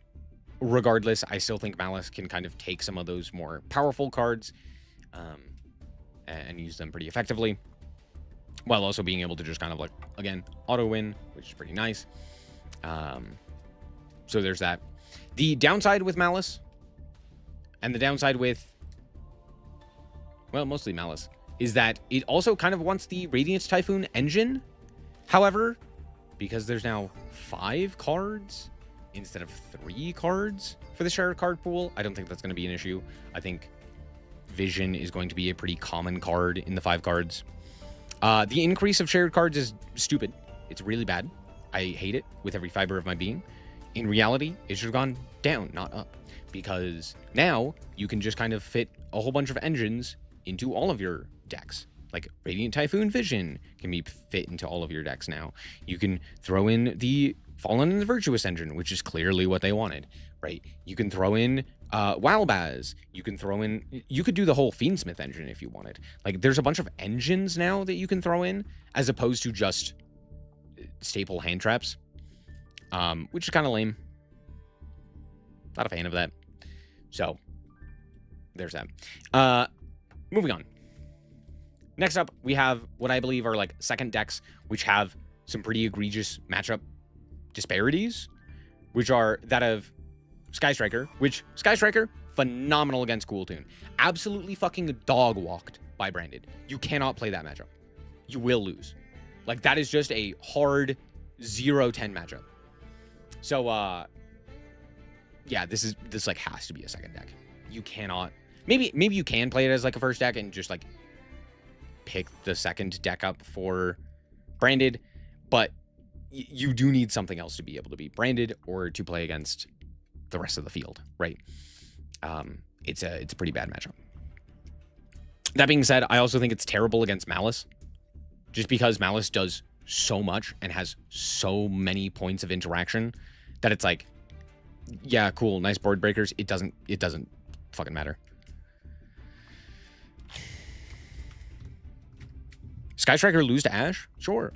Regardless, I still think Malice can kind of take some of those more powerful cards and use them pretty effectively, while also being able to just kind of like, again, auto win, which is pretty nice. So there's that. The downside with Malice, and the downside with, well, mostly Malice, is that it also kind of wants the Radiant Typhoon engine. However, because there's now 5 cards instead of 3 cards for the shared card pool, I don't think that's going to be an issue. I think Vision is going to be a pretty common card in the 5 cards. The increase of shared cards is stupid. It's really bad. I hate it with every fiber of my being. In reality, it should have gone down, not up. Because now you can just kind of fit a whole bunch of engines into all of your decks. Like Radiant Typhoon Vision can be fit into all of your decks now. You can throw in the Fallen and the Virtuous engine, which is clearly what they wanted, right? You can throw in Walbaz. You can throw in... You could do the whole Fiendsmith engine if you wanted. Like, there's a bunch of engines now that you can throw in, as opposed to just staple hand traps, which is kind of lame. Not a fan of that. So, there's that. Moving on. Next up, we have what I believe are, like, second decks, which have some pretty egregious matchup disparities, which are that of Sky Striker, which Sky Striker, phenomenal against Cool Tune. Absolutely fucking dog walked by Branded. You cannot play that matchup. You will lose. Like, that is just a hard 0-10 matchup. So, yeah, this like has to be a second deck. You cannot. Maybe you can play it as like a first deck and just like pick the second deck up for Branded, but you do need something else to be able to be Branded or to play against the rest of the field, right? It's a pretty bad matchup. That being said, I also think it's terrible against Malice, just because Malice does so much and has so many points of interaction that it's like, yeah, cool, nice board breakers. It doesn't fucking matter. Sky Striker lose to Ash? Sure.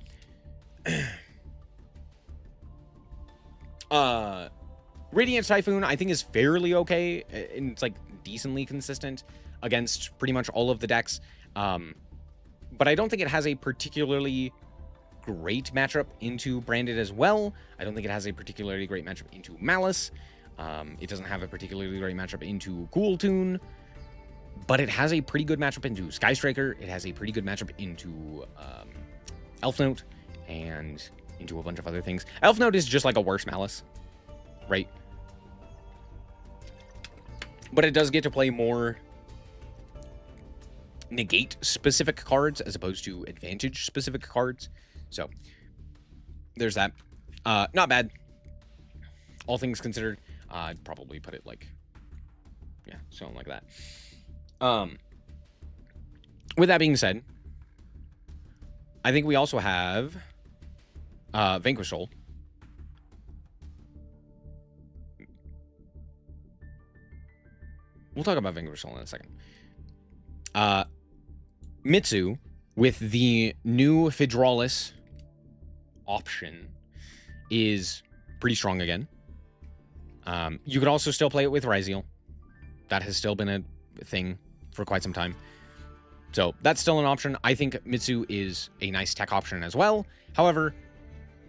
Radiant Typhoon, I think, is fairly okay, and it's like decently consistent against pretty much all of the decks. But I don't think it has a particularly great matchup into Branded as well. I don't think it has a particularly great matchup into Malice. It doesn't have a particularly great matchup into Cool Tune, but it has a pretty good matchup into Sky Striker. It has a pretty good matchup into Elf Note and into a bunch of other things. Elf Note is just like a worse Malice, right? But it does get to play more negate specific cards as opposed to advantage specific cards. So there's that. Not bad. All things considered, I'd probably put it like, yeah, something like that. With that being said, I think we also have Vanquish Soul. We'll talk about Vanquish Soul in a second. Mitsu, with the new Fidralis option, is pretty strong again. You could also still play it with Ryziel. That has still been a thing for quite some time. So that's still an option. I think Mitsu is a nice tech option as well. However,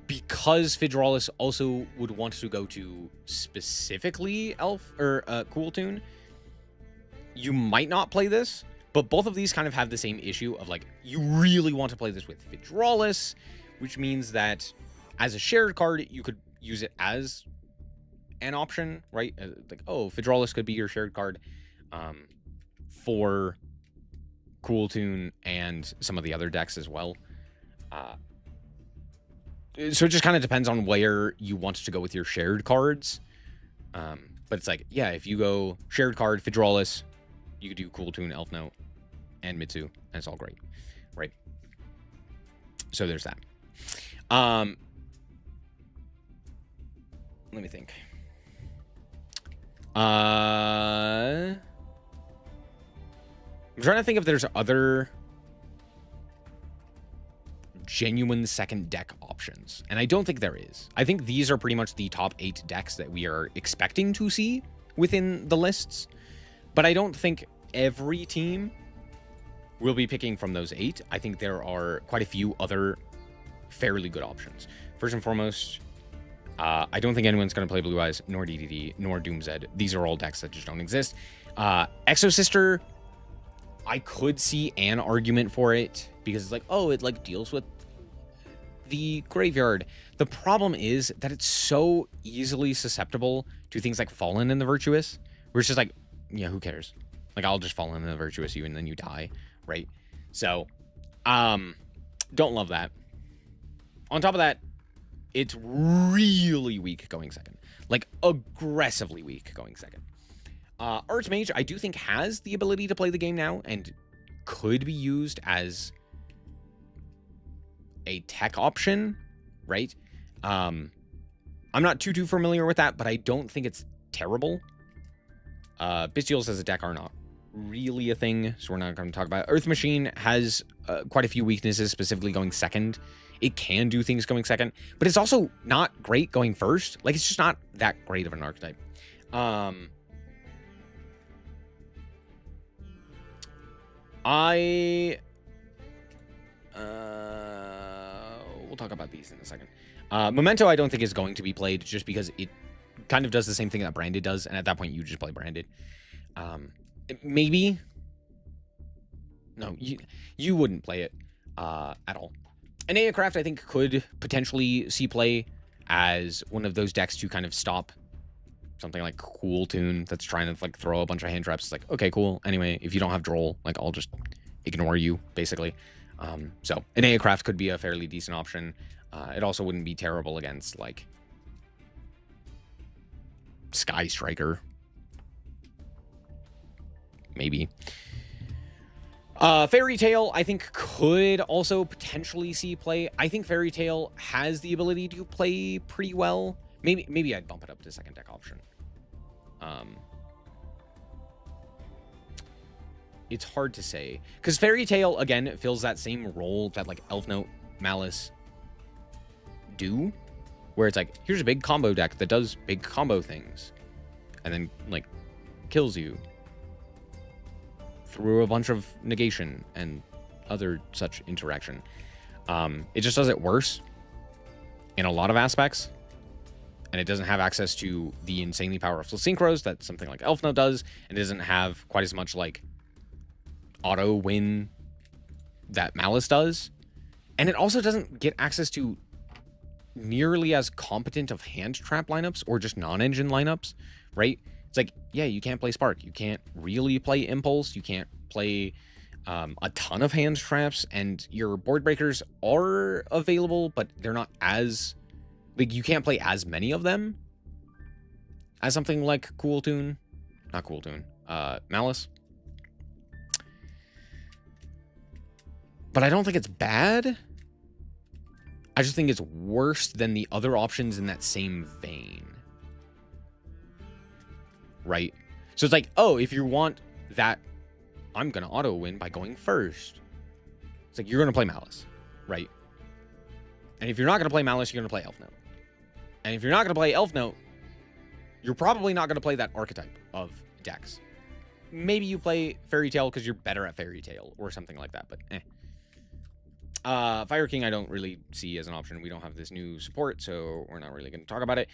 because Fideralis also would want to go to specifically Elf or Cool Tune, you might not play this, but both of these kind of have the same issue of like, you really want to play this with Fideralis, which means that as a shared card, you could use it as an option, right? Like, oh, Fideralis could be your shared card for Cool Tune and some of the other decks as well. So it just kind of depends on where you want to go with your shared cards. But it's like, yeah, if you go shared card, Fideralis, you could do Cool Tune, Elf Note, and Mitsu, and it's all great, right? So there's that. Let me think. I'm trying to think if there's other genuine second deck options, and I don't think there is. I think these are pretty much the top 8 decks that we are expecting to see within the lists, but I don't think every team will be picking from those 8. I think there are quite a few other fairly good options. First and foremost, I don't think anyone's going to play Blue Eyes, nor DDD, nor Doom Zed. These are all decks that just don't exist. Exo Sister, I could see an argument for it, because it's like, oh, it like deals with the graveyard. The problem is that it's so easily susceptible to things like Fallen and the Virtuous, where it's just like, yeah, who cares? Like, I'll just fall in the Virtuous you and then you die, right? So, don't love that. On top of that, it's really weak going second. Like, aggressively weak going second. Archmage, I do think, has the ability to play the game now and could be used as a tech option, right? I'm not too familiar with that, but I don't think it's terrible. Bestials as a deck are not really a thing, so we're not going to talk about it. Earth Machine has quite a few weaknesses, specifically going second. It can do things going second, but it's also not great going first. Like, it's just not that great of an archetype. We'll talk about these in a second. Memento, I don't think is going to be played, just because it kind of does the same thing that Branded does, and at that point, you just play Branded. Maybe. No, you wouldn't play it at all. Anea Craft, I think, could potentially see play as one of those decks to kind of stop something like Cool Tune that's trying to like throw a bunch of hand traps. It's like, okay, cool. Anyway, if you don't have Droll, like, I'll just ignore you, basically. So Anea Craft could be a fairly decent option. It also wouldn't be terrible against like Sky Striker. Maybe. Fairy Tail, I think, could also potentially see play. I think Fairy Tail has the ability to play pretty well. Maybe I'd bump it up to second deck option. It's hard to say, because Fairy Tail, again, fills that same role that like Elf Note, Malice do, where it's like, here's a big combo deck that does big combo things, and then like kills you through a bunch of negation and other such interaction. It just does it worse in a lot of aspects, and it doesn't have access to the insanely powerful synchros that something like Elf Note does, and it doesn't have quite as much like auto win that Malice does, and it also doesn't get access to nearly as competent of hand trap lineups or just non-engine lineups, right? It's like, yeah, you can't play Spark, you can't really play Impulse, you can't play a ton of hand traps, and your board breakers are available, but they're not as like, you can't play as many of them as something like Malice. But I don't think it's bad. I just think it's worse than the other options in that same vein. Right? So it's like, oh, if you want that, I'm going to auto win by going first. It's like, you're going to play Malice, right? And if you're not going to play Malice, you're going to play Elf Note. And if you're not going to play Elf Note, you're probably not going to play that archetype of decks, maybe you play Fairy Tail because you're better at Fairy Tail or something like that, but Fire King I don't really see as an option. We don't have this new support, so we're not really going to talk about it.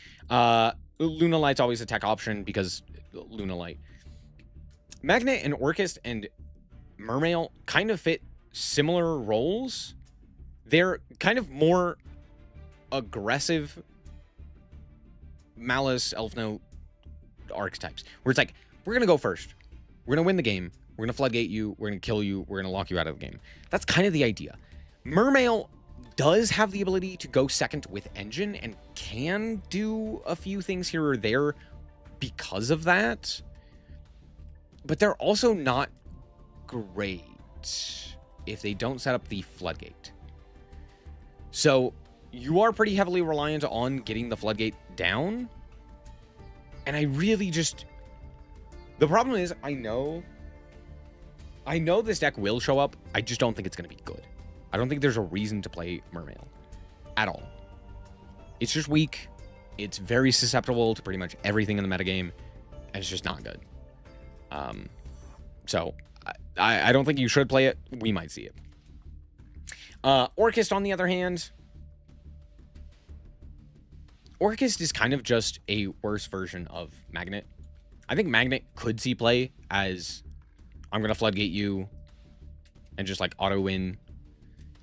Luna Light's always a tech option because Luna Light. Magnet and Orchist and Mermail kind of fit similar roles. They're kind of more aggressive Malice, Elf Note archetypes, where it's like, we're going to go first. We're going to win the game. We're going to floodgate you. We're going to kill you. We're going to lock you out of the game. That's kind of the idea. Mermail does have the ability to go second with Engine and can do a few things here or there because of that. But they're also not great if they don't set up the floodgate. So you are pretty heavily reliant on getting the floodgate down. And I really just... The problem is, I know this deck will show up. I just don't think it's going to be good. I don't think there's a reason to play Mermail at all. It's just weak. It's very susceptible to pretty much everything in the metagame. And it's just not good. So I don't think you should play it. We might see it. Orchist, on the other hand, Orchist is kind of just a worse version of Magnet. I think Magnet could see play as I'm going to floodgate you and just like auto win.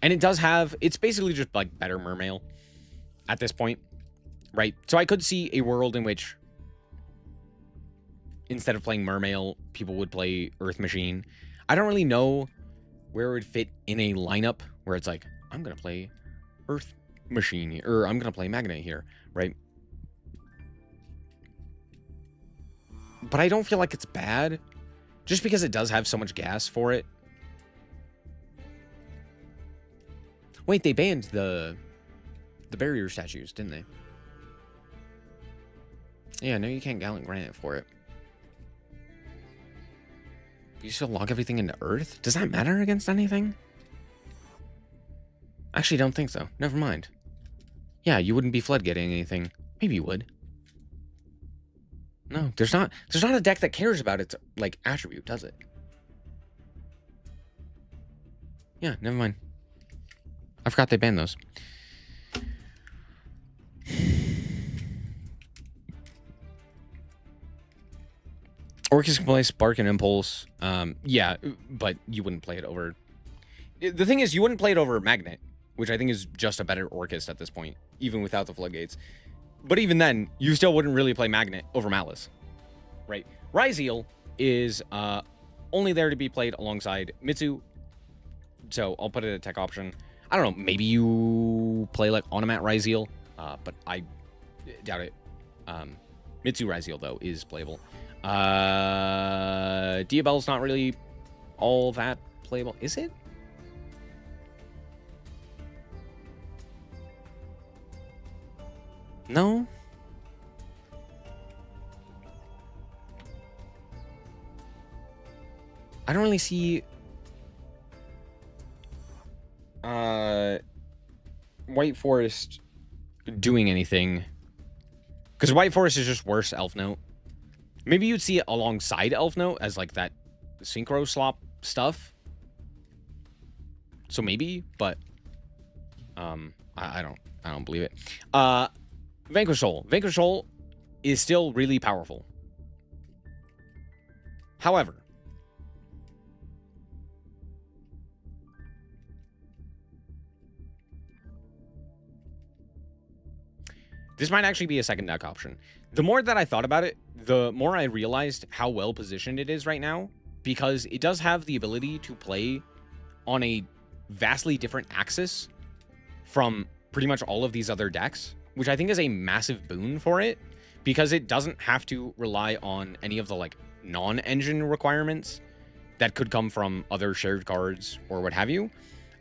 And it does have, it's basically just like better Mermail at this point, right? So I could see a world in which instead of playing Mermail, people would play Earth Machine. I don't really know where it would fit in a lineup where it's like, I'm going to play Earth Machine or I'm going to play Magnet here, right? But I don't feel like it's bad just because it does have so much gas for it. Wait, they banned the barrier statues, didn't they? Yeah, no, you can't Gallant Granite for it. You still log everything into Earth? Does that matter against anything? Actually, don't think so. Never mind. Yeah, you wouldn't be floodgating anything. Maybe you would. No, there's not a deck that cares about its like attribute, does it? Yeah, never mind. I forgot they banned those. Orchis can play Spark and Impulse. Yeah, but you wouldn't play it over... The thing is, you wouldn't play it over Magnet, which I think is just a better Orchis at this point, even without the floodgates. But even then, you still wouldn't really play Magnet over Malice, right? Ryzeal is only there to be played alongside Mitsu, so I'll put it at tech option. I don't know, maybe you play like Onomat Ryzeal, but I doubt it. Mitsu Ryzeal, though, is playable. Diabell's not really all that playable. Is it? No? I don't really see... White Forest doing anything. Because White Forest is just worse Elf Note. Maybe you'd see it alongside Elf Note as like that synchro slop stuff. So maybe, but I don't believe it. Vanquish Soul. Vanquish Soul is still really powerful. However, this might actually be a second deck option. The more that I thought about it, the more I realized how well positioned it is right now, because it does have the ability to play on a vastly different axis from pretty much all of these other decks, which I think is a massive boon for it, because it doesn't have to rely on any of the like non-engine requirements that could come from other shared cards or what have you.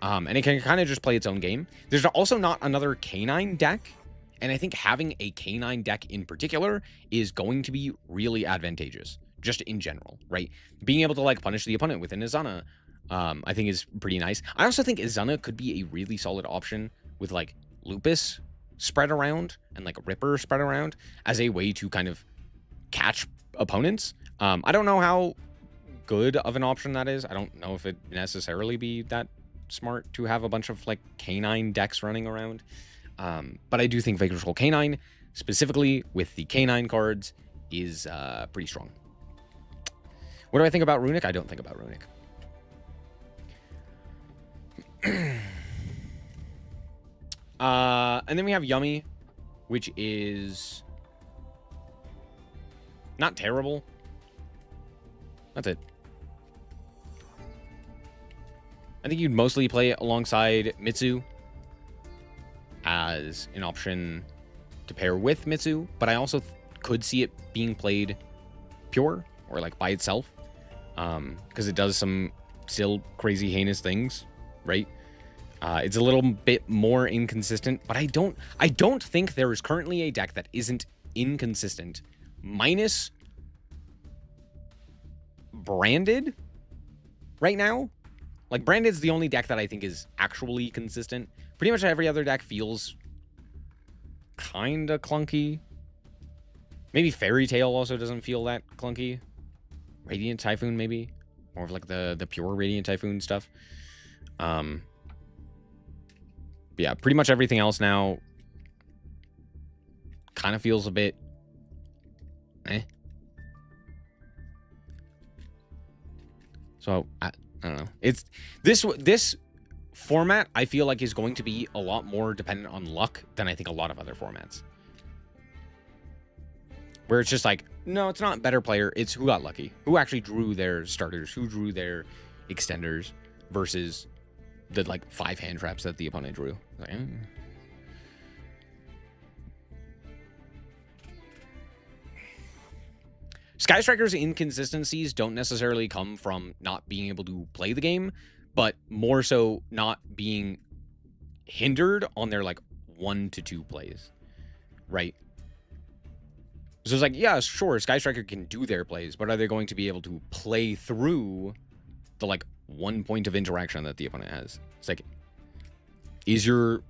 And it can kind of just play its own game. There's also not another Canine deck. And I think having a Canine deck in particular is going to be really advantageous, just in general, right? Being able to like punish the opponent with an Izana, I think is pretty nice. I also think Izana could be a really solid option with like Lupus spread around and like Ripper spread around as a way to kind of catch opponents. I don't know how good of an option that is. I don't know if it necessarily be that smart to have a bunch of like canine decks running around. But I do think Vagrant Control Canine, specifically with the canine cards, is pretty strong. What do I think about Runic? I don't think about Runic. And then we have Yummy, which is not terrible. That's it. I think you'd mostly play it alongside Mitsu as an option to pair with Mitsu, but I also could see it being played pure or like by itself, because it does some still crazy heinous things, right? It's a little bit more inconsistent, but I don't think there is currently a deck that isn't inconsistent, minus Branded right now. Like, Branded's the only deck that I think is actually consistent. Pretty much every other deck feels kind of clunky. Maybe Fairy Tail also doesn't feel that clunky. Radiant Typhoon, maybe. More of like the pure Radiant Typhoon stuff. Yeah, pretty much everything else now kind of feels a bit eh. So I don't know. It's this format I feel like is going to be a lot more dependent on luck than I think a lot of other formats. Where it's just like, no, it's not better player, it's who got lucky. Who actually drew their starters, who drew their extenders versus the like 5 hand traps that the opponent drew. Like, Sky Striker's inconsistencies don't necessarily come from not being able to play the game, but more so not being hindered on their like 1 to 2 plays, right? So it's like, yeah, sure, Sky Striker can do their plays, but are they going to be able to play through the like 1 point of interaction that the opponent has? It's like, is your,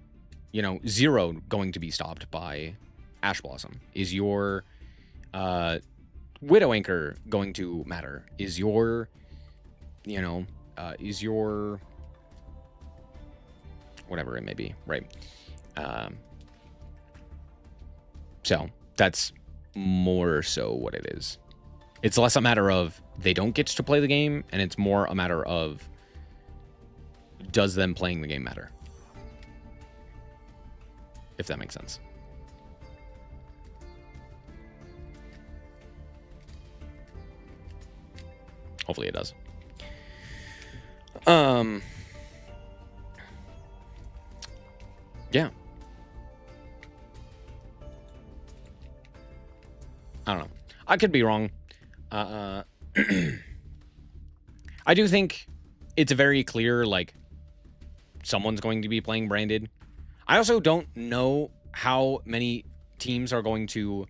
0 going to be stopped by Ash Blossom? Is your Widow Anchor going to matter? Is your, whatever it may be, right? So that's more so what it is. It's less a matter of they don't get to play the game, and it's more a matter of does them playing the game matter? If that makes sense. Hopefully it does. Yeah. I don't know. I could be wrong. I do think it's very clear, like, someone's going to be playing Branded. I also don't know how many teams are going to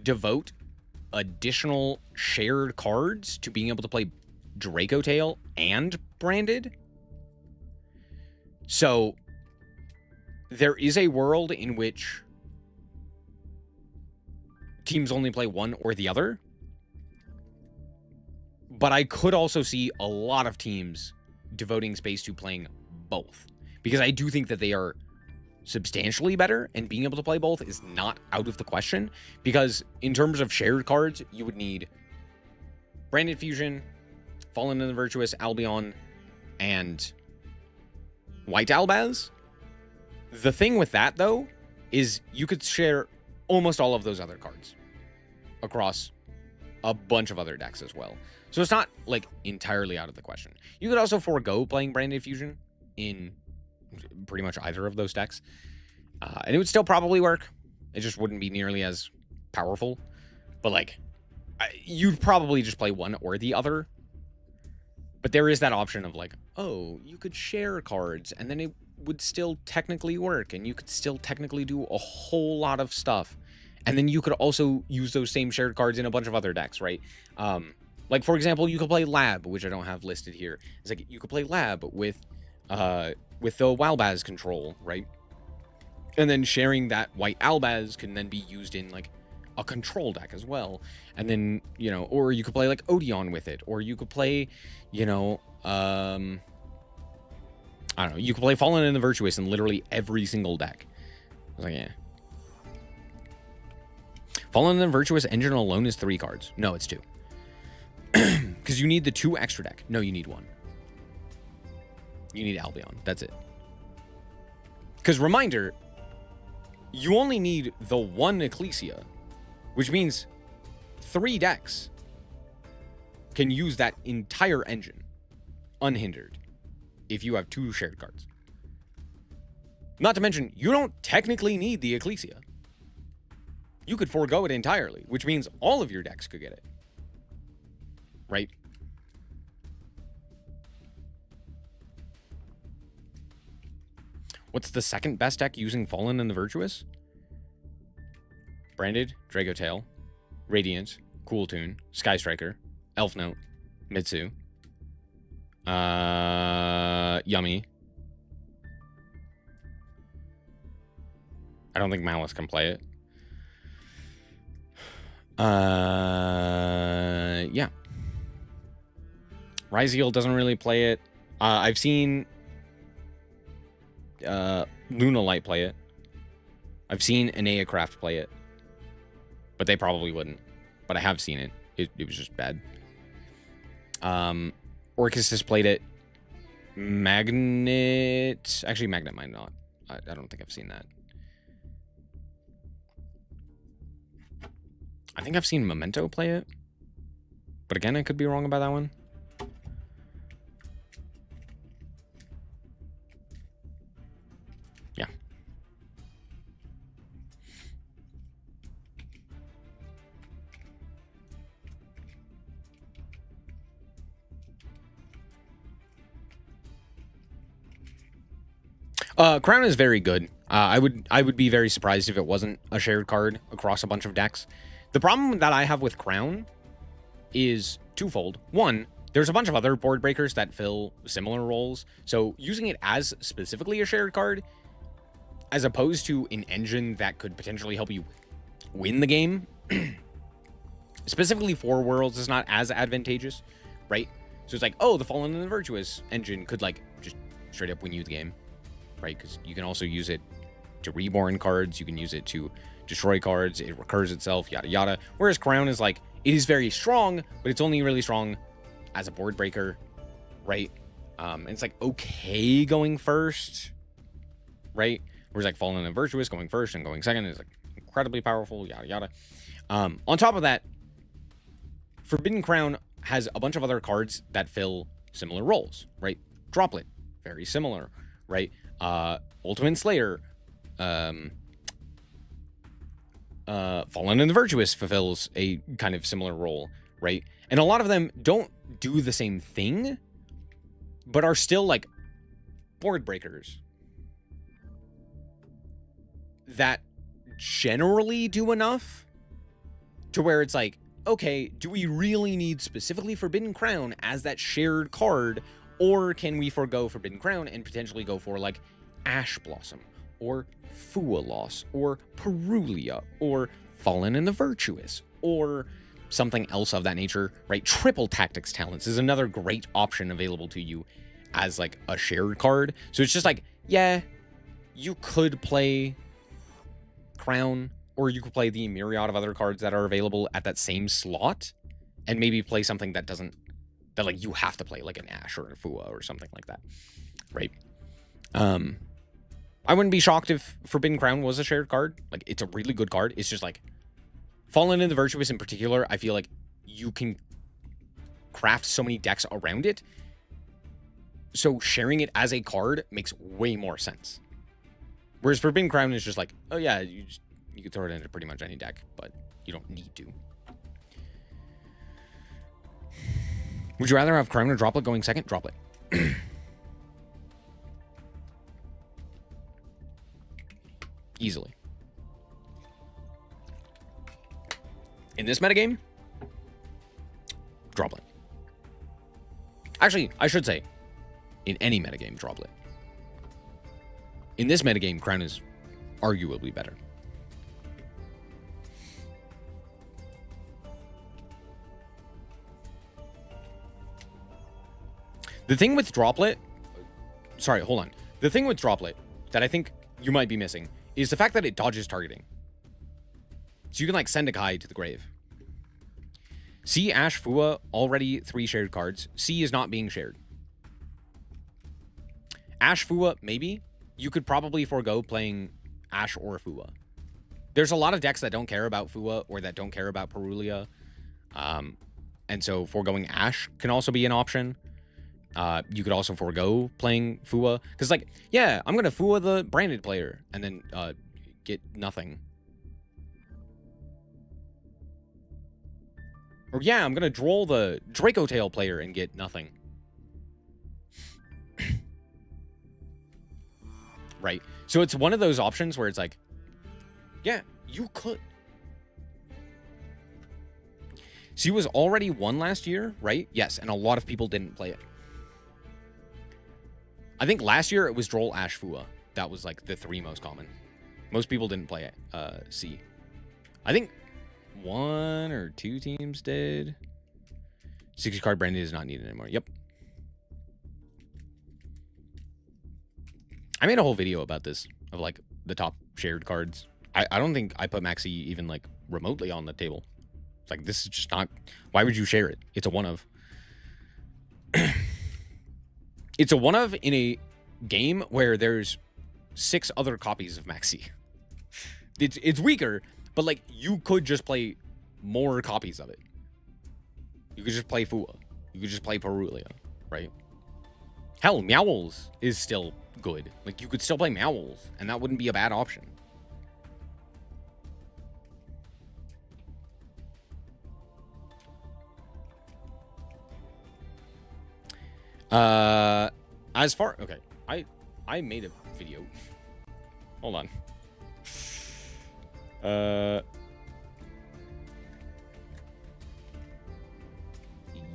devote additional shared cards to being able to play Draco Tail and Branded. So there is a world in which teams only play one or the other. But I could also see a lot of teams devoting space to playing both, because I do think that they are substantially better, and being able to play both is not out of the question, because in terms of shared cards, you would need Branded Fusion, Fallen in the Virtuous, Albion, and White Albaz. The thing with that, though, is you could share almost all of those other cards across a bunch of other decks as well. So it's not, like, entirely out of the question. You could also forego playing Branded Fusion in pretty much either of those decks. And it would still probably work. It just wouldn't be nearly as powerful. But, like, you'd probably just play one or the other. But there is that option of, like, oh, you could share cards, and then it would still technically work, and you could still technically do a whole lot of stuff. And then you could also use those same shared cards in a bunch of other decks, right? Like, for example, you could play Lab, which I don't have listed here. It's like, you could play Lab with the Walbaz control, right? And then sharing that White Albaz can then be used in, like, a control deck as well. And then, you know, or you could play like Odeon with it, or you could play, you know, I don't know, you could play Fallen and the Virtuous in literally every single deck. I was like, yeah. Fallen and the Virtuous engine alone is 3 cards. No, it's 2. Because you need the 2 extra deck. No, you need 1. You need Albion. That's it. Because reminder, you only need the 1 Ecclesia, which means 3 decks can use that entire engine unhindered if you have 2 shared cards. Not to mention, you don't technically need the Ecclesia. You could forego it entirely, which means all of your decks could get it. Right? What's the second best deck using Fallen and the Virtuous? Branded, Draco Tail, Radiant, Cool Tune, Sky Striker, Elf Note, Mitsu, Yummy. I don't think Malice can play it. Yeah. Ryzeal doesn't really play it. I've seen Luna Light play it. I've seen Anea Craft play it. But they probably wouldn't. But I have seen it. It was just bad. Orcus has played it. Magnet... Actually, Magnet might not. I don't think I've seen that. I think I've seen Memento play it. But again, I could be wrong about that one. Yeah. Crown is very good. I would be very surprised if it wasn't a shared card across a bunch of decks. The problem that I have with Crown is twofold. One, there's a bunch of other board breakers that fill similar roles. So using it as specifically a shared card, as opposed to an engine that could potentially help you win the game, specifically for Worlds, is not as advantageous, right? So it's like, oh, the Fallen and the Virtuous engine could like just straight up win you the game, right? Because you can also use it to reborn cards. You can use it to destroy cards. It recurs itself, yada yada. Whereas Crown is like, it is very strong, but it's only really strong as a board breaker, right? And it's like okay going first, right? Whereas like Fallen and Virtuous going first and going second is like incredibly powerful, yada yada. On top of that, Forbidden Crown has a bunch of other cards that fill similar roles, right? Droplet, very similar, right? Ultimate Slayer, Fallen and the Virtuous fulfills a kind of similar role, right? And a lot of them don't do the same thing, but are still like board breakers that generally do enough to where it's like, okay, do we really need specifically Forbidden Crown as that shared card, or can we forego Forbidden Crown and potentially go for like Ash Blossom or Fualos or Perulia or Fallen and the Virtuous or something else of that nature, right? Triple Tactics Talents is another great option available to you as like a shared card. So it's just like, yeah, you could play Crown, or you could play the myriad of other cards that are available at that same slot, and maybe play something that doesn't, that like you have to play, like an Ash or a Fua or something like that, right? I wouldn't be shocked if Forbidden Crown was a shared card. Like, it's a really good card. It's just like Fallen and the Virtuous in particular, I feel like you can craft so many decks around it. So sharing it as a card makes way more sense. Whereas Forbidden Crown is just like, oh yeah, you can throw it into pretty much any deck, but you don't need to. Would you rather have Crown or Droplet going second? Droplet. Easily. In this metagame, Droplet. Actually, I should say, in any metagame, Droplet. In this metagame, Crown is arguably better. The thing with Droplet... Sorry, hold on. The thing with Droplet that I think you might be missing is the fact that it dodges targeting. So you can, like, send a guy to the grave. C, Ash, Fua, already 3 shared cards. C is not being shared. Ash, Fua, maybe. You could probably forego playing Ash or Fua. There's a lot of decks that don't care about Fua or that don't care about Perulia. And so foregoing Ash can also be an option. You could also forego playing Fua. Because, like, yeah, I'm going to Fua the branded player and then get nothing. Or, yeah, I'm going to droll the Draco Tail player and get nothing. Right? So it's one of those options where it's like, yeah, you could. She was already won last year, right? Yes, and a lot of people didn't play it. I think last year it was Droll, Ash, Fua. That was like the 3 most common. Most people didn't play it. C. I think 1 or 2 teams did. 60 card branded is not needed anymore. Yep. I made a whole video about this, of like the top shared cards. I don't think I put Maxi even like remotely on the table. It's like, this is just not... Why would you share it? It's a one of. It's a one of in a game where there's 6 other copies of Maxi. It's weaker, but like you could just play more copies of it. You could just play Fua. You could just play Perulia, right? Hell, Meowls is still good. Like, you could still play Meowls, and that wouldn't be a bad option. As far... Okay, I made a video. Hold on.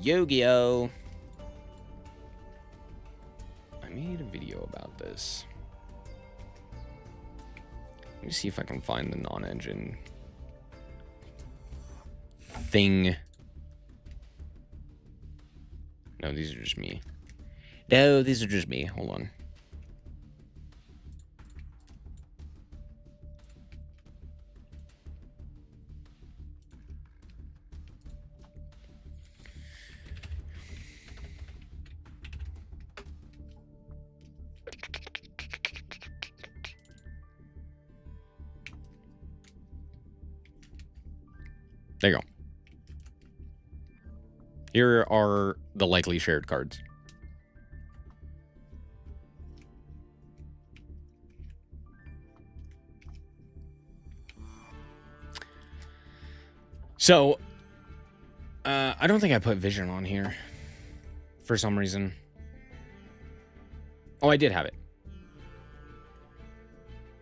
Yu-Gi-Oh! I made a video about this. Let me see if I can find the non-engine thing. No, these are just me. No, these are just me. Hold on. There you go. Here are the likely shared cards. So, I don't think I put Vision on here for some reason. Oh, I did have it.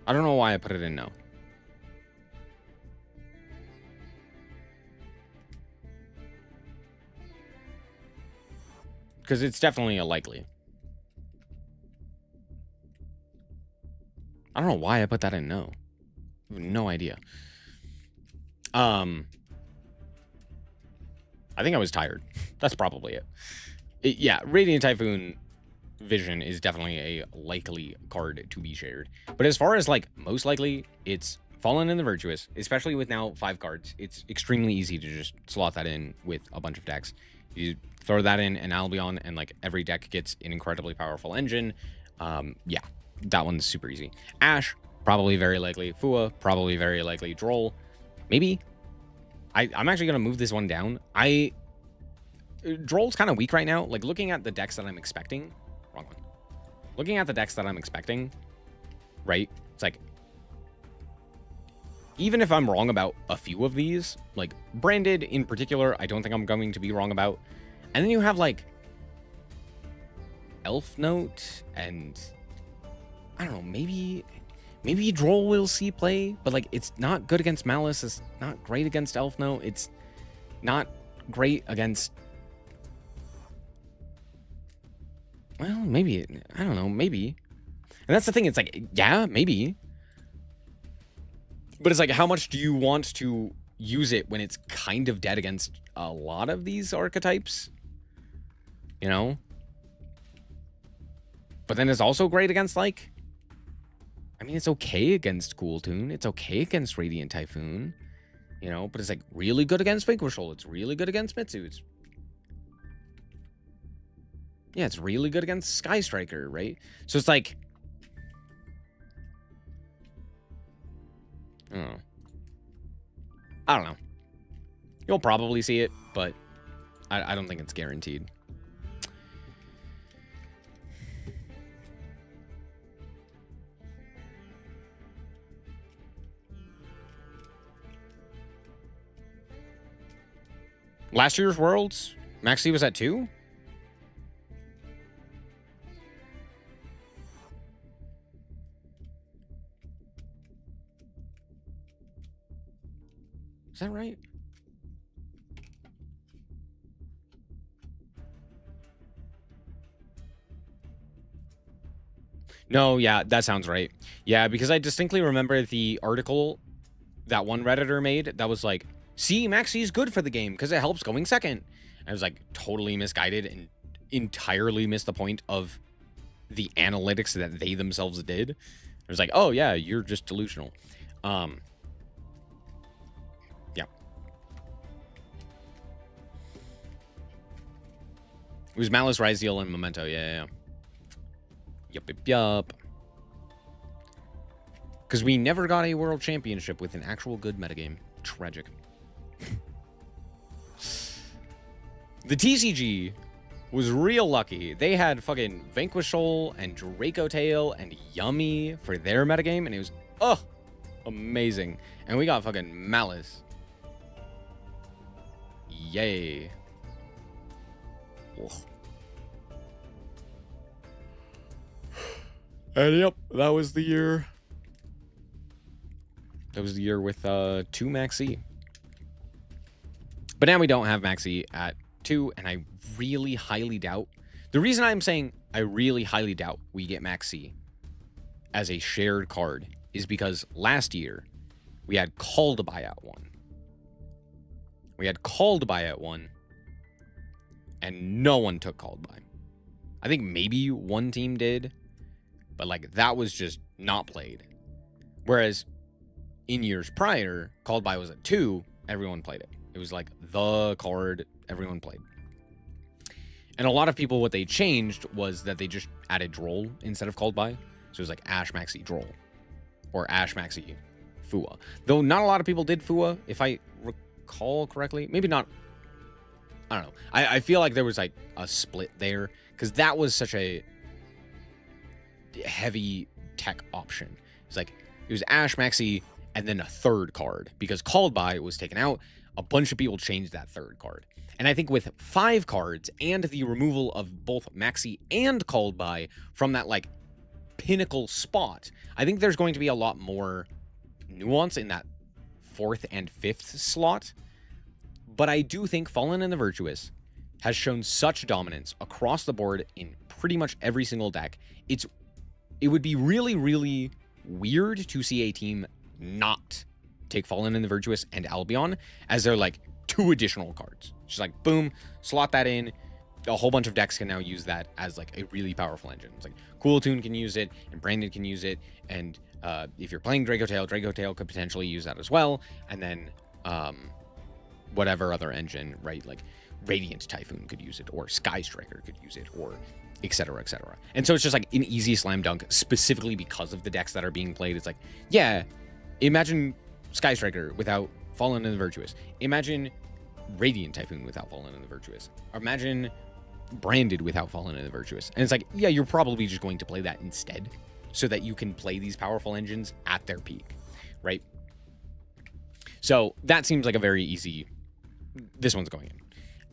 I don't know why I put it in no. Because it's definitely a likely. I don't know why I put that in no. I have no idea. I think I was tired. That's probably it. Yeah, Radiant Typhoon Vision is definitely a likely card to be shared. But as far as, like, most likely, it's Fallen and the Virtuous, especially with now 5 cards. It's extremely easy to just slot that in with a bunch of decks. You throw that in an Albion, and, like, every deck gets an incredibly powerful engine. Yeah, that one's super easy. Ash, probably very likely. Fua, probably very likely. Droll, maybe. I'm actually going to move this one down. Droll's kind of weak right now. Like, looking at the decks that I'm expecting... Wrong one. Looking at the decks that I'm expecting, right? It's like... Even if I'm wrong about a few of these, like, Branded in particular, I don't think I'm going to be wrong about. And then you have, like... Elf Note, and... I don't know, maybe Droll will see play, but, like, it's not good against Malice. It's not great against Elf Note. It's not great against... Well, maybe. I don't know, maybe. And that's the thing. It's like, yeah, maybe. But it's like, how much do you want to use it when it's kind of dead against a lot of these archetypes? You know? But then it's also great against, like... I mean, it's okay against Cool Toon. It's okay against Radiant Typhoon. You know, but it's, like, really good against Vanquishal. It's really good against Mitsu. It's... Yeah, it's really good against Sky Striker, right? So it's, like... I don't know. You'll probably see it, but I don't think it's guaranteed. Last year's Worlds, Maxi was at 2? Is that right? No, yeah, that sounds right. Yeah, because I distinctly remember the article that one Redditor made that was like, see, Maxi is good for the game because it helps going second. I was like totally misguided and entirely missed the point of the analytics that they themselves did. It was like, oh yeah, you're just delusional. Yeah. It was Malice, Ryzeal, and Memento. Yeah. Yup. Because we never got a world championship with an actual good metagame. Tragic. The TCG was real lucky. They had fucking Vanquishal and Draco Tail and Yummy for their metagame, and it was, amazing. And we got fucking Malice. Yay. Ugh. And yep, that was the year. That was the year with 2 Maxi. But now we don't have Maxi at 2, and I really highly doubt. The reason I'm saying I really highly doubt we get Maxi as a shared card is because last year we had Call to Buy at 1. We had Call to Buy at 1, and no one took Call to Buy. I think maybe one team did, but like that was just not played. Whereas in years prior, Call to Buy was at 2, everyone played it. It was like the card everyone played. And a lot of people, what they changed was that they just added Droll instead of Call to Buy. So it was like Ash Maxi Droll or Ash Maxi Fua. Though not a lot of people did Fua, if I recall correctly. Maybe not. I don't know. I feel like there was like a split there because that was such a heavy tech option. It's like it was Ash Maxi and then a third card because Called By was taken out. A bunch of people changed that third card. And I think with 5 cards and the removal of both Maxi and Called By from that like pinnacle spot, I think there's going to be a lot more nuance in that 4th and 5th slot. But I do think Fallen and the Virtuous has shown such dominance across the board in pretty much every single deck. It would be really, really weird to see a team not take Fallen and the Virtuous and Albion as their like 2 additional cards. Just like boom, slot that in. A whole bunch of decks can now use that as like a really powerful engine. It's like Cool Toon can use it, and Brandon can use it, and if you're playing Draco Tail could potentially use that as well. And then whatever other engine, right? Like Radiant Typhoon could use it, or Sky Striker could use it, or etc. etc. And so it's just like an easy slam dunk, specifically because of the decks that are being played. It's like, yeah, imagine Sky Striker without Fallen and the Virtuous. Imagine Radiant Typhoon without Fallen and the Virtuous. Imagine Branded without Fallen and the Virtuous. And it's like, yeah, you're probably just going to play that instead so that you can play these powerful engines at their peak, right? So that seems like a very easy... This one's going in.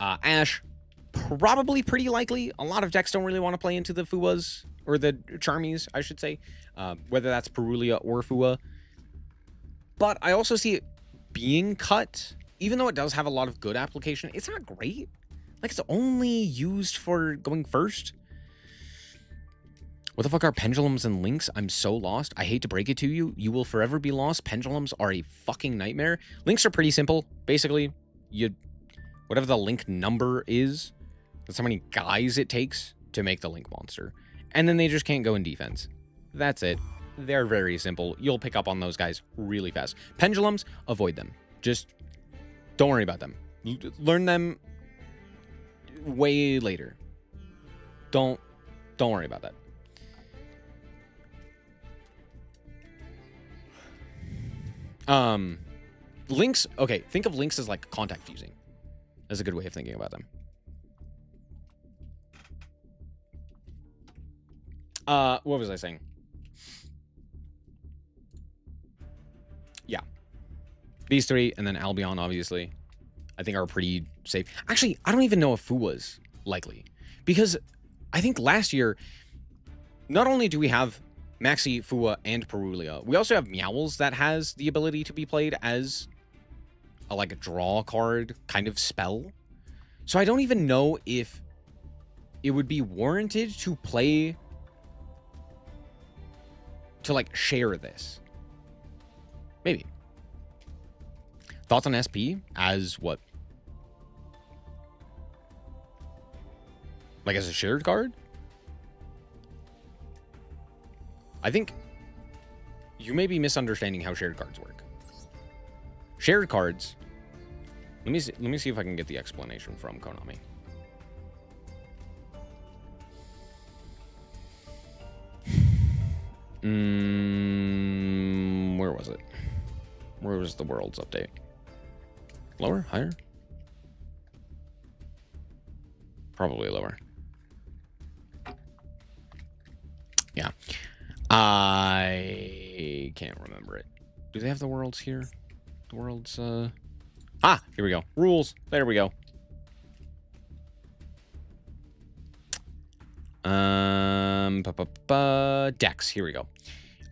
Ash, probably pretty likely. A lot of decks don't really want to play into the Fuas, or the Charmies, I should say, whether that's Perulia or Fua. But I also see it being cut, even though it does have a lot of good application. It's not great. Like, it's only used for going first. What the fuck are pendulums and links? I'm so lost. I hate to break it to you. You will forever be lost. Pendulums are a fucking nightmare. Links are pretty simple. Basically, whatever the link number is, that's how many guys it takes to make the link monster. And then they just can't go in defense. That's it. They're very simple. You'll pick up on those guys really fast. Pendulums, avoid them. Just don't worry about them. Learn them way later. Don't worry about that. Links, okay, think of links as like contact fusing. That's a good way of thinking about them. What was I saying? Yeah. These three, and then Albion, obviously, I think are pretty safe. Actually, I don't even know if Fuwa's likely. Because I think last year, not only do we have Maxi, Fuwa, and Perulia, we also have Meowls that has the ability to be played as a, like, a draw card kind of spell. So I don't even know if it would be warranted to play... to, like, share this. Maybe. Thoughts on SP as what? Like, as a shared card? I think you may be misunderstanding how shared cards work. Shared cards... Let me see if I can get the explanation from Konami. Where was it? Where was the world's update? Lower? Higher? Probably lower. Yeah. I can't remember it. Do they have the worlds here? The worlds, Ah, here we go. Rules. There we go. Decks. Here we go.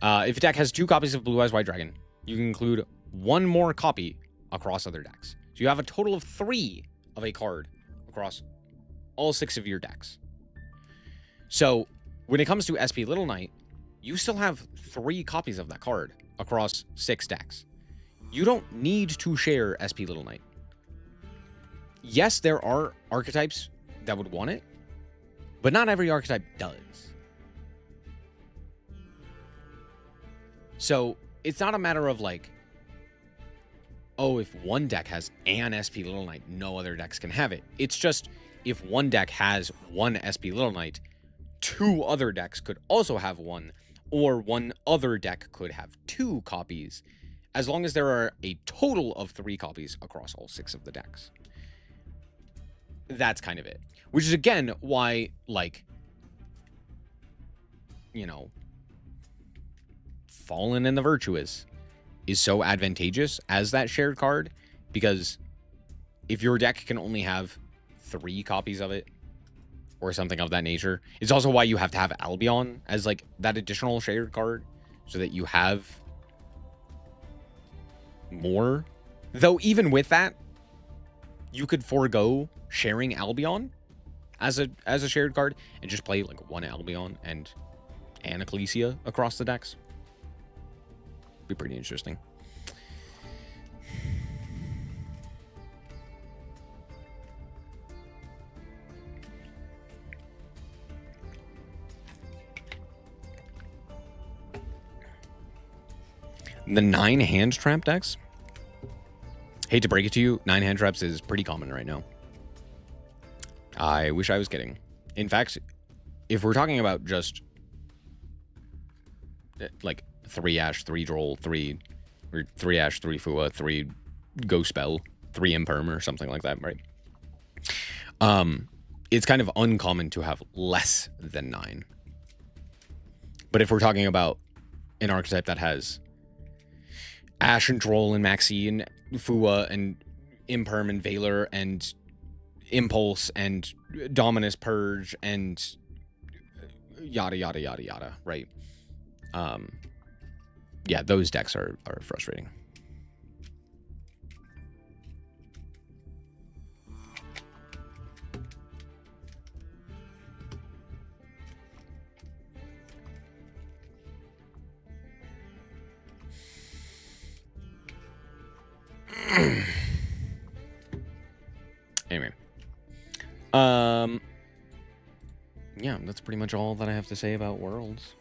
If a deck has 2 copies of Blue Eyes White Dragon, you can include 1 more copy across other decks. So you have a total of 3 of a card across all 6 of your decks. So when it comes to SP Little Knight, you still have 3 copies of that card across 6 decks. You don't need to share SP Little Knight. Yes, there are archetypes that would want it, but not every archetype does. So it's not a matter of like, oh, if one deck has an SP Little Knight, no other decks can have it. It's just if one deck has 1 SP Little Knight, 2 other decks could also have 1, or 1 other deck could have 2 copies, as long as there are a total of 3 copies across all 6 of the decks. That's kind of it. Which is, again, why, like, you know, Fallen and the Virtuous is so advantageous as that shared card, because if your deck can only have 3 copies of it, or something of that nature, it's also why you have to have Albion as, like, that additional shared card, so that you have more. Though even with that, you could forego sharing Albion as a shared card and just play like 1 Albion and an Ecclesia across the decks. Be pretty interesting. The 9 hand trap decks. Hate to break it to you, 9 hand traps is pretty common right now. I wish I was kidding. In fact, if we're talking about just like 3 Ash, 3 Droll, 3 Ash, 3 Fua, 3 Ghost Spell, 3 Imperm or something like that, right? It's kind of uncommon to have less than 9. But if we're talking about an archetype that has Ash and Droll and Maxi and Fua and Imperm and Valor and Impulse and Dominus Purge and yada yada yada yada, right? Yeah, those decks are frustrating. Anyway. yeah, that's pretty much all that I have to say about Worlds.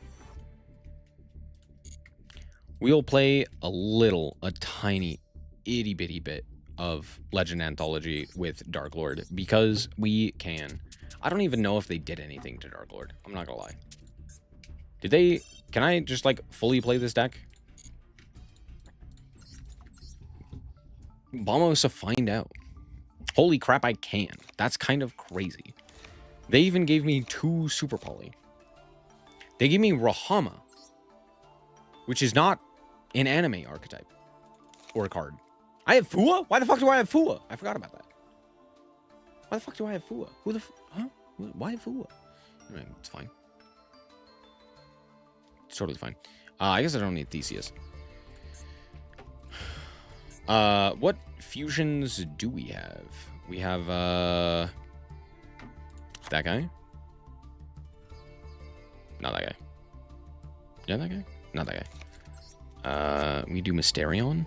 We'll play a tiny, itty bitty bit of Legend Anthology with Darklord because we can. I don't even know if they did anything to Darklord. I'm not gonna lie. Did they? Can I just like fully play this deck? Vamos to find out. Holy crap, I can. That's kind of crazy. They even gave me 2 Super Poly. They gave me Rahama, which is not an anime archetype or a card. I have Fua? Why the fuck do I have Fua? I forgot about that. Why the fuck do I have Fua? Who the huh? Why Fua? Anyway, it's fine. It's totally fine. I guess I don't need Theseus. What fusions do we have? We have, that guy? Not that guy. Yeah, that guy? Not that guy. We do Mysterion.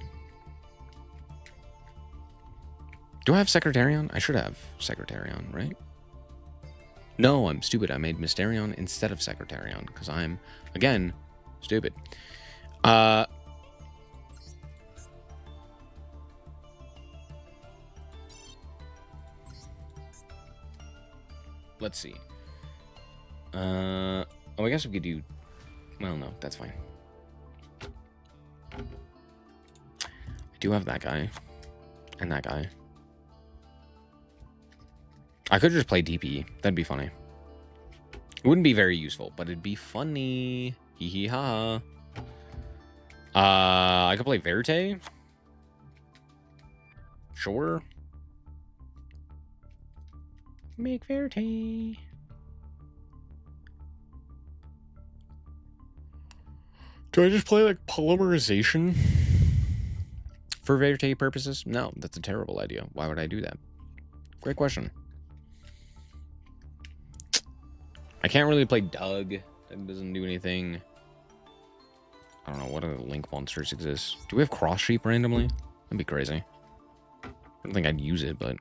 Do I have Secretarion? I should have Secretarion, right? No, I'm stupid. I made Mysterion instead of Secretarion because I'm, again, stupid. Let's see. Oh, I guess we could do... Well, no, that's fine. I do have that guy. And that guy. I could just play DP. That'd be funny. It wouldn't be very useful, but it'd be funny. Hee hee ha. I could play Verte. Sure. Make Verte. Do I just play like polymerization for Verte purposes? No, that's a terrible idea. Why would I do that? Great question. I can't really play Doug. That doesn't do anything. I don't know. What other Link monsters exist? Do we have Cross Sheep randomly? That'd be crazy. I don't think I'd use it, but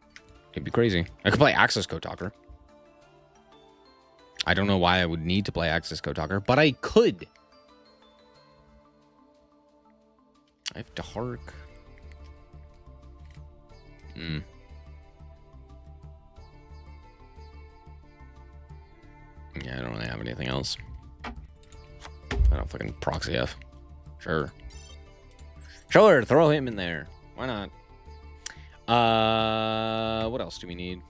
it'd be crazy. I could play Axis Kotaker. I don't know why I would need to play Axis Kotaker, but I could. I have to hark. Yeah, I don't really have anything else. I don't fucking proxy F. Sure. Sure, throw him in there. Why not? What else do we need?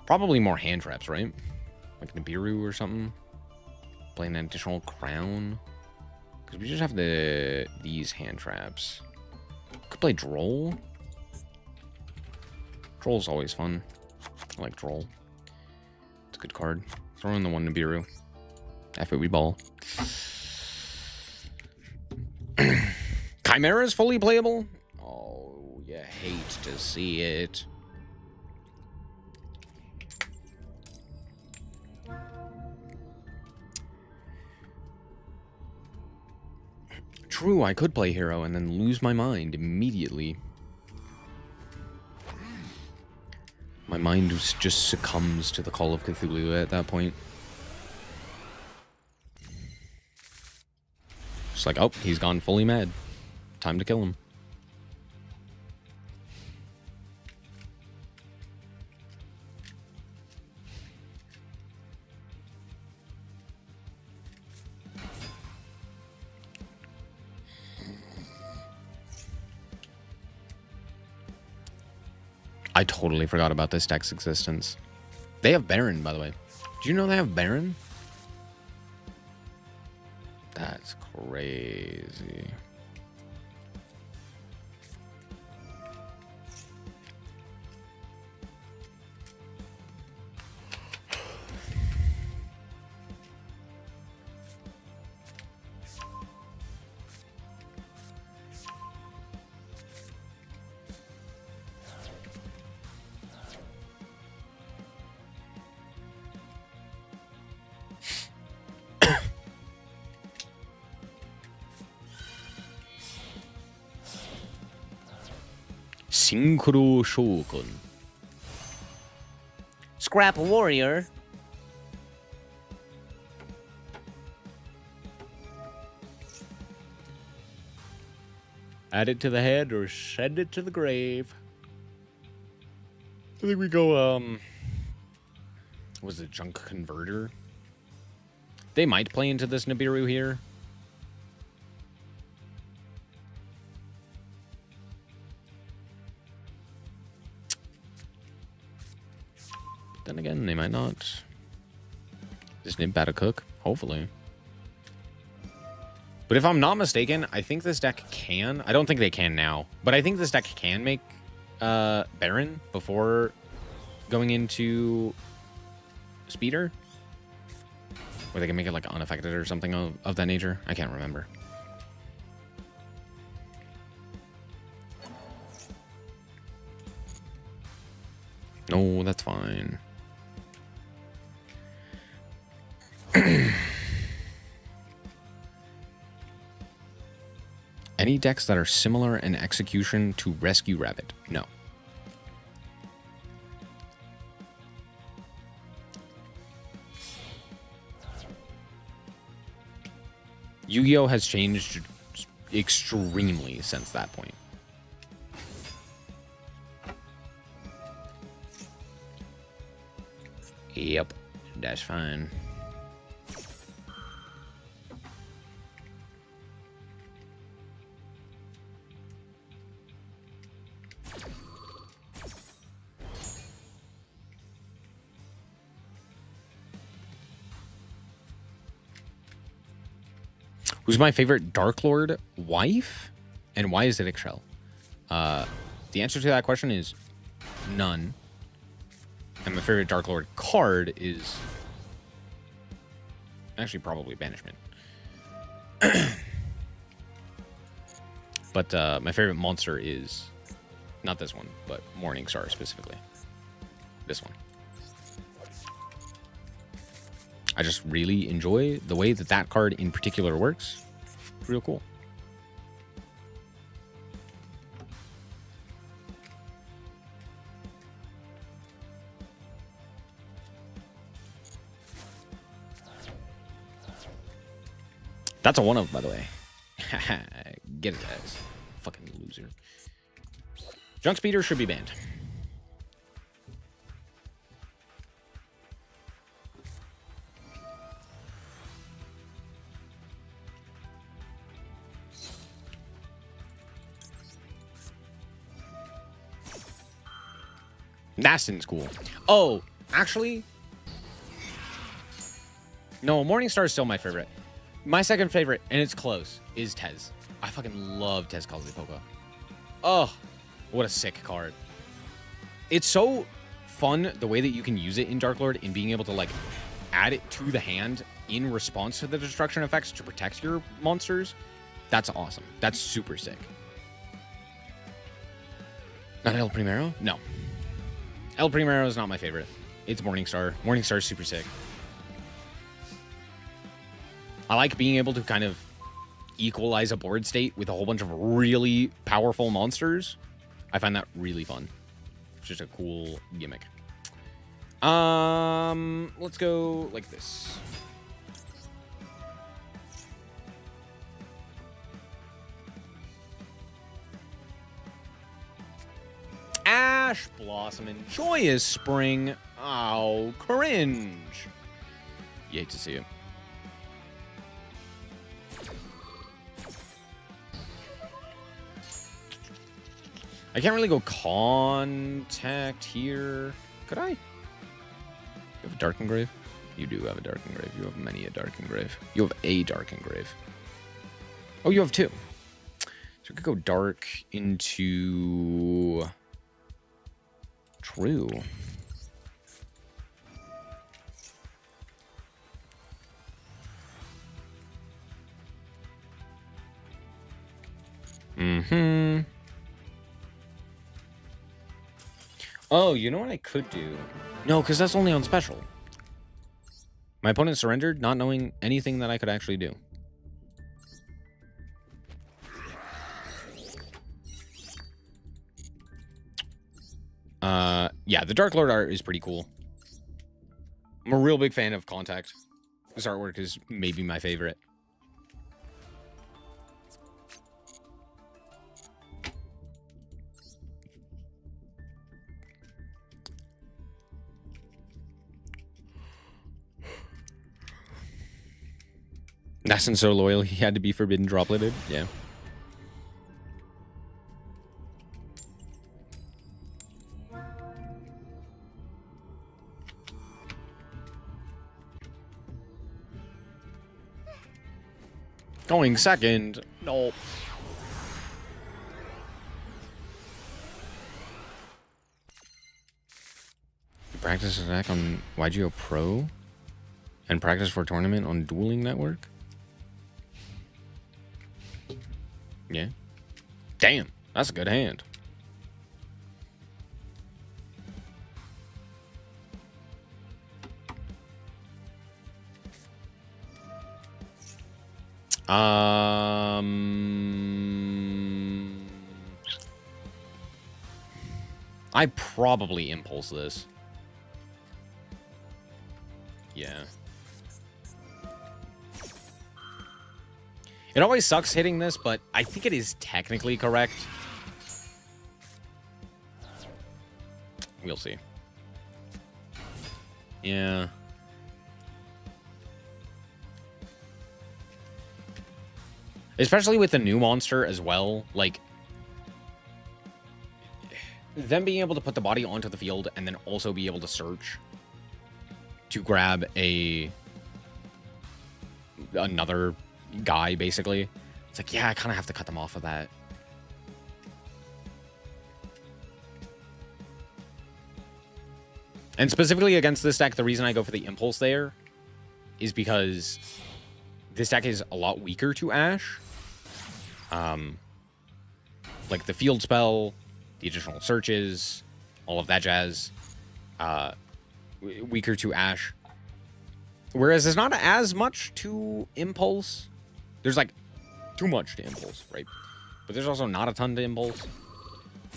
Probably more hand traps, right? Like Nibiru or something. Play an additional crown. Because we just have these hand traps. Could play Droll. Droll's always fun. I like Droll. It's a good card. Throw in the one Nibiru. FOE ball. Chimera is fully playable? Oh, you hate to see it. True, I could play hero and then lose my mind immediately. My mind just succumbs to the Call of Cthulhu at that point. Just like, oh, he's gone fully mad. Time to kill him. I totally forgot about this deck's existence. They have Baron, by the way. Do you know they have Baron? That's crazy. Synchro Shogun. Scrap warrior. Add it to the head or send it to the grave. I think we go, what was it, Junk Converter? They might play into this Nibiru here. But then again, they might not. Is Nib better cook? Hopefully. But if I'm not mistaken, I think this deck can. I don't think they can now, but I think this deck can make Baron before going into Speeder. Or they can make it like unaffected or something of that nature. I can't remember. No, that's fine. Any decks that are similar in execution to Rescue Rabbit? No. Yu-Gi-Oh! Has changed extremely since that point. Yep, that's fine. Who's my favorite Darklord wife? And why is it Ixchel? The answer to that question is none. And my favorite Darklord card is actually probably Banishment. But my favorite monster is not this one, but Morningstar specifically. This one. I just really enjoy the way that that card in particular works. It's real cool. That's a 1-of, by the way. Get it, guys. Fucking loser. Junk Speeder should be banned. Nastin's cool. Oh, actually, no, Morningstar is still my favorite. My second favorite, and it's close, is Tez. I fucking love Tez Cosmipoca. Oh, what a sick card. It's so fun the way that you can use it in Darklord in being able to, like, add it to the hand in response to the destruction effects to protect your monsters. That's awesome. That's super sick. Not El Primero? No. El Primero is not my favorite. It's Morningstar. Morningstar is super sick. I like being able to kind of equalize a board state with a whole bunch of really powerful monsters. I find that really fun. It's just a cool gimmick. Let's go like this. Ash Blossom and Joyous Spring. Oh, cringe. You hate to see it. I can't really go Contact here. Could I? You have a Dark Engrave? You do have a Dark Engrave. You have many a Dark Engrave. You have a Dark Engrave. Oh, you have two. So we could go Dark into... True. Mm-hmm. Oh, you know what I could do? No, because that's only on special. My opponent surrendered, not knowing anything that I could actually do. Yeah, the Dark Lord art is pretty cool. I'm a real big fan of Contact. This artwork is maybe my favorite. Nassen's so loyal, he had to be forbidden dropleted. Yeah. Going second. No. You practice attack on YGO Pro and practice for tournament on Dueling Network? Yeah. Damn, that's a good hand. I probably impulse this. Yeah. It always sucks hitting this, but I think it is technically correct. We'll see. Yeah. Especially with the new monster as well. Like, them being able to put the body onto the field and then also be able to search to grab another guy, basically. It's like, yeah, I kind of have to cut them off of that. And specifically against this deck, the reason I go for the Impulse there is because this deck is a lot weaker to Ash. Like the field spell, the additional searches, all of that jazz. Weaker to Ash. Whereas there's not as much to Impulse. There's like too much to Impulse, right? But there's also not a ton to Impulse.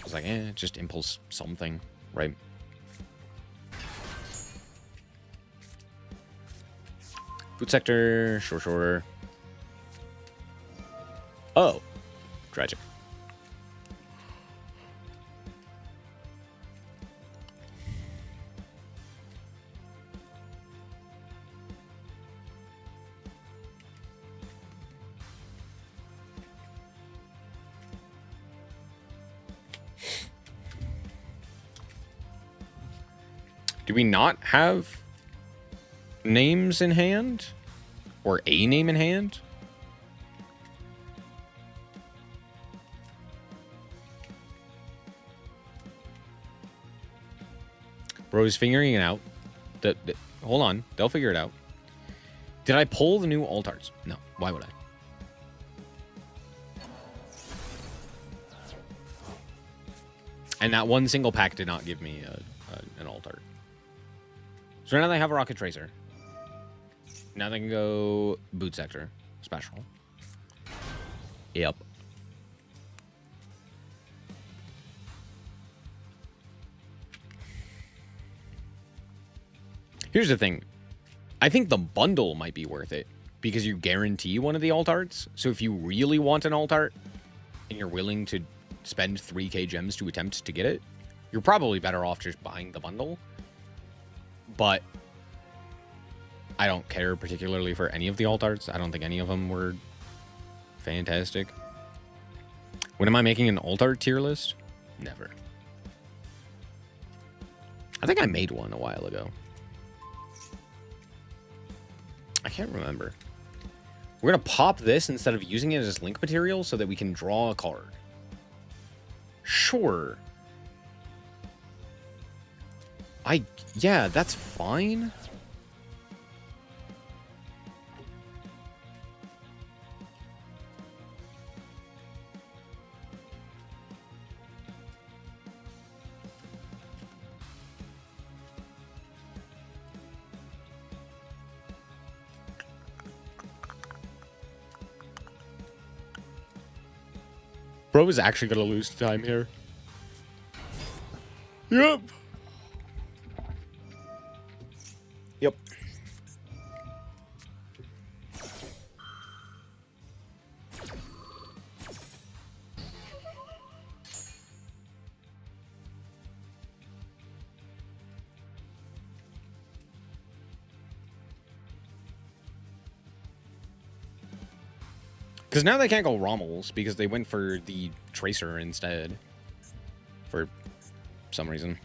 It's like, just Impulse something, right? Boot sector, shorter. Oh, tragic. Do we not have names in hand? Or a name in hand? Bro's figuring it out. Hold on. They'll figure it out. Did I pull the new alt arts? No. Why would I? And that one single pack did not give me an alt art. So now they have a Rocket Tracer. Now they can go Boot Sector. Special. Yep. Here's the thing. I think the bundle might be worth it because you guarantee one of the alt arts. So if you really want an alt art and you're willing to spend 3k gems to attempt to get it, you're probably better off just buying the bundle. But I don't care particularly for any of the alt arts. I don't think any of them were fantastic. When am I making an alt art tier list? Never. I think I made one a while ago. I can't remember. We're going to pop this instead of using it as link material so that we can draw a card. Sure. Yeah, that's fine. Bro is actually going to lose time here. Yep. Yep. Because now they can't go Rommels because they went for the Tracer instead. For some reason.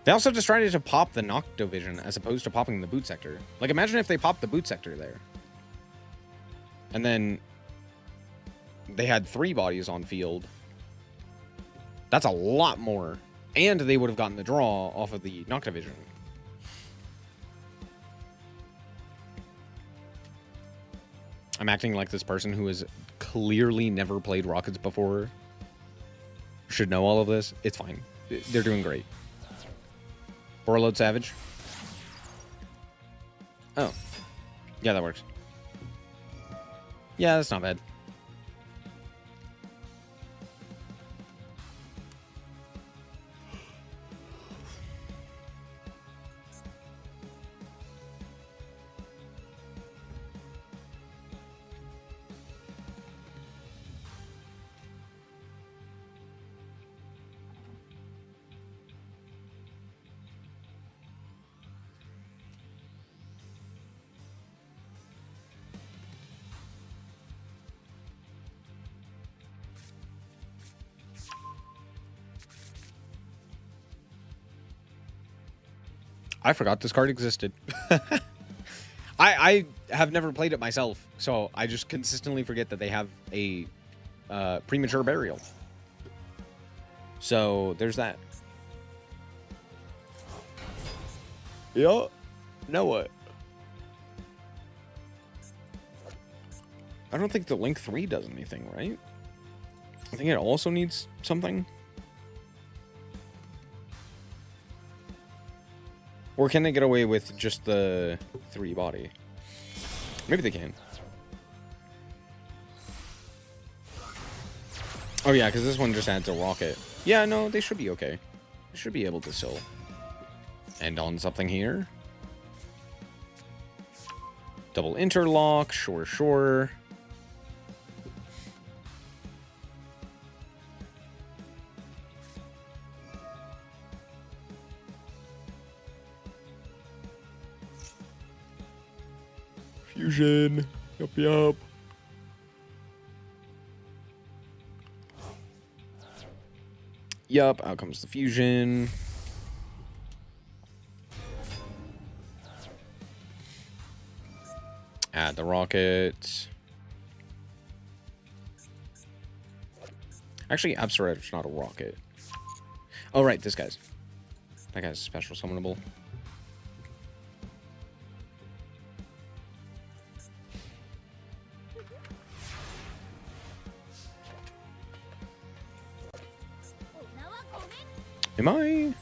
They also decided to pop the Noctovision as opposed to popping the boot sector. Like, imagine if they popped the boot sector there. And then they had 3 bodies on field. That's a lot more. And they would have gotten the draw off of the Noctovision. I'm acting like this person who has clearly never played Rockets before should know all of this. It's fine. They're doing great. Overload Savage. Oh. Yeah, that works. Yeah, that's not bad. I forgot this card existed. I have never played it myself, so I just consistently forget that they have a premature burial. So there's that. Yeah. Now what? I don't think the Link 3 does anything, right? I think it also needs something. Or can they get away with just the 3 body? Maybe they can. Oh yeah, because this one just adds a rocket. Yeah, no, they should be okay. They should be able to still end on something here. Double interlock, sure, sure. Fusion. Yup, yup. Yup, out comes the fusion. Add the rocket. Actually, Absolute's not a rocket. Oh, right, this guy's. That guy's special summonable. Am I?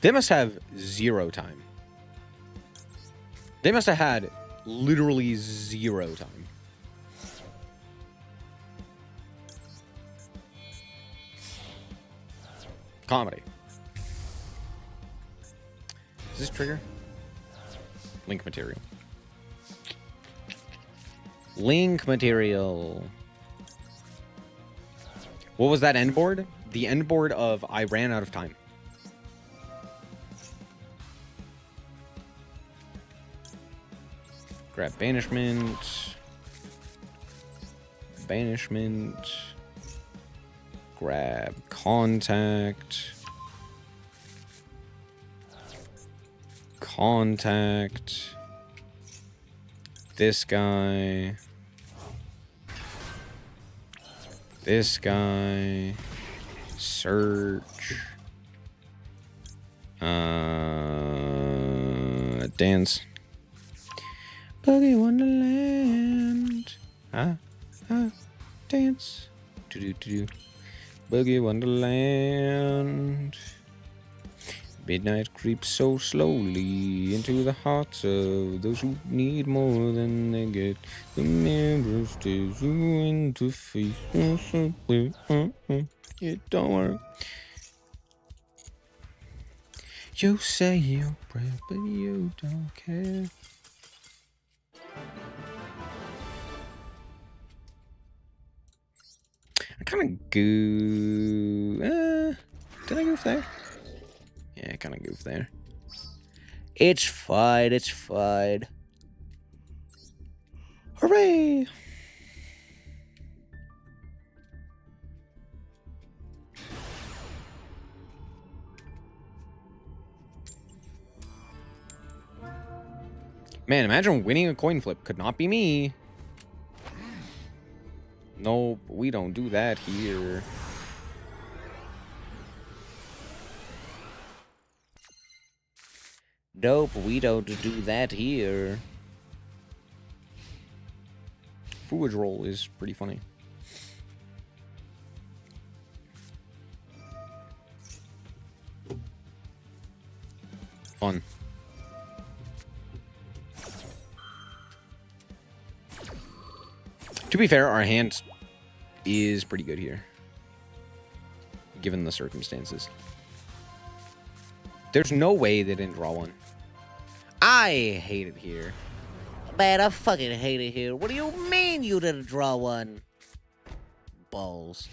They must have 0 time. They must have had literally 0 time. Comedy. Is this trigger? Link material. Link material. What was that end board? The end board of I ran out of time. Grab banishment. Banishment. Grab contact. Contact. This guy. This guy. Search. Dance. Boogie Wonderland. Dance. Do do do do. Boogie Wonderland. Midnight creeps so slowly into the hearts of those who need more than they get. The mirror stares you into face. It don't work. You say your prayer, but you don't care. I kind of did I goof there? Yeah, I kind of goofed there. It's fine. It's fine. Hooray! Man, imagine winning a coin flip. Could not be me. No, we don't do that here. Nope, we don't do that here. Fooage roll is pretty funny. Fun. To be fair, our hand is pretty good here, given the circumstances. There's no way they didn't draw one. I hate it here. Man, I fucking hate it here. What do you mean you didn't draw one? Balls.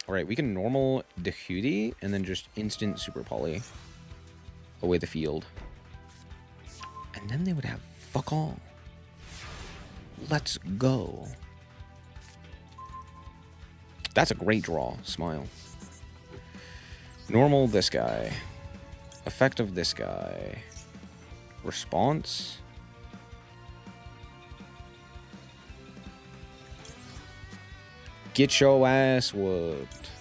Alright, we can normal Dehudi and then just instant Super Poly away the field. And then they would have fuck all. Let's go. That's a great draw. Smile. Normal this guy. Effective this guy. Response. Get your ass whooped.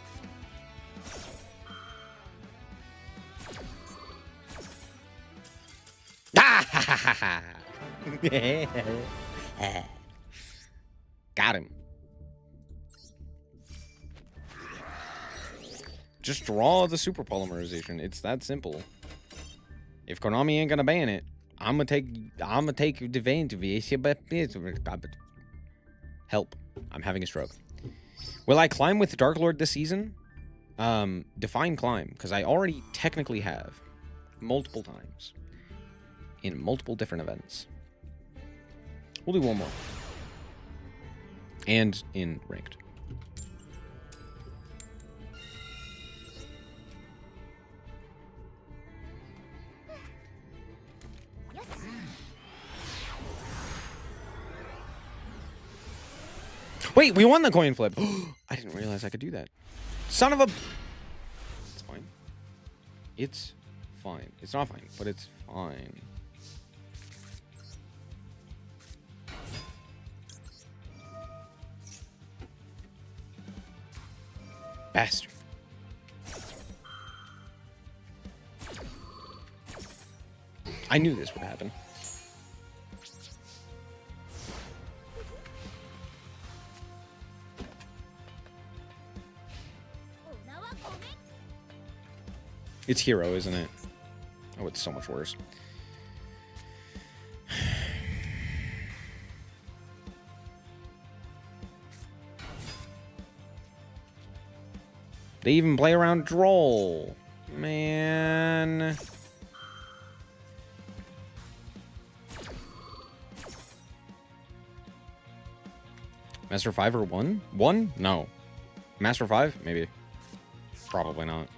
Got him. Just draw the super polymerization. It's that simple. If Konami ain't gonna ban it, I'm gonna take help. I'm having a stroke. Will I climb with Darklord this season? Define climb, because I already technically have multiple times in multiple different events. We'll do one more. And in ranked. Wait, we won the coin flip. I didn't realize I could do that. Son of a... It's fine. It's fine. It's not fine, but it's fine. Bastard. I knew this would happen. It's hero, isn't it? Oh, it's so much worse. They even play around Droll. Man. Master 5 or 1? 1? No. Master 5? Maybe. Probably not.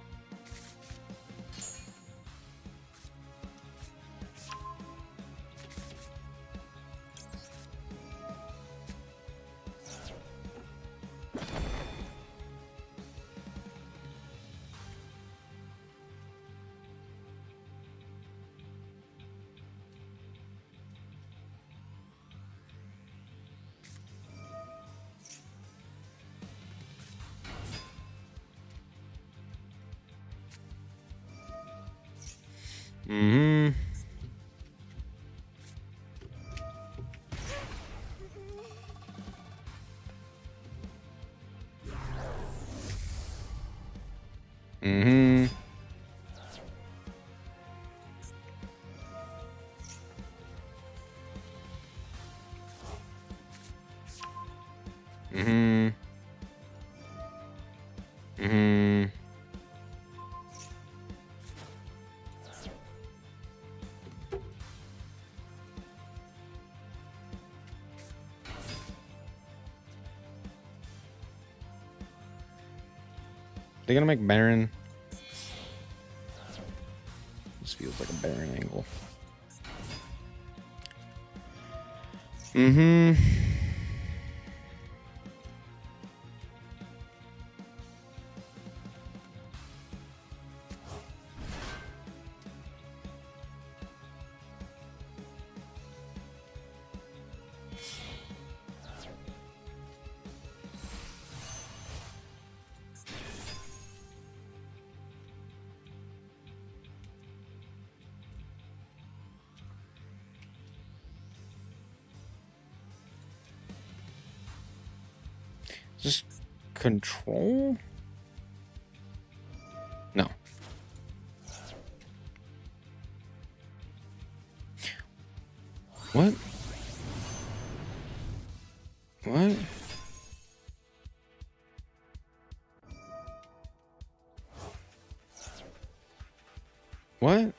Mm-hmm. Mm-hmm. Mm-hmm. Mm-hmm. They're gonna make Baron. This feels like a Baron angle. Mm-hmm. Just control? No. What? What? What?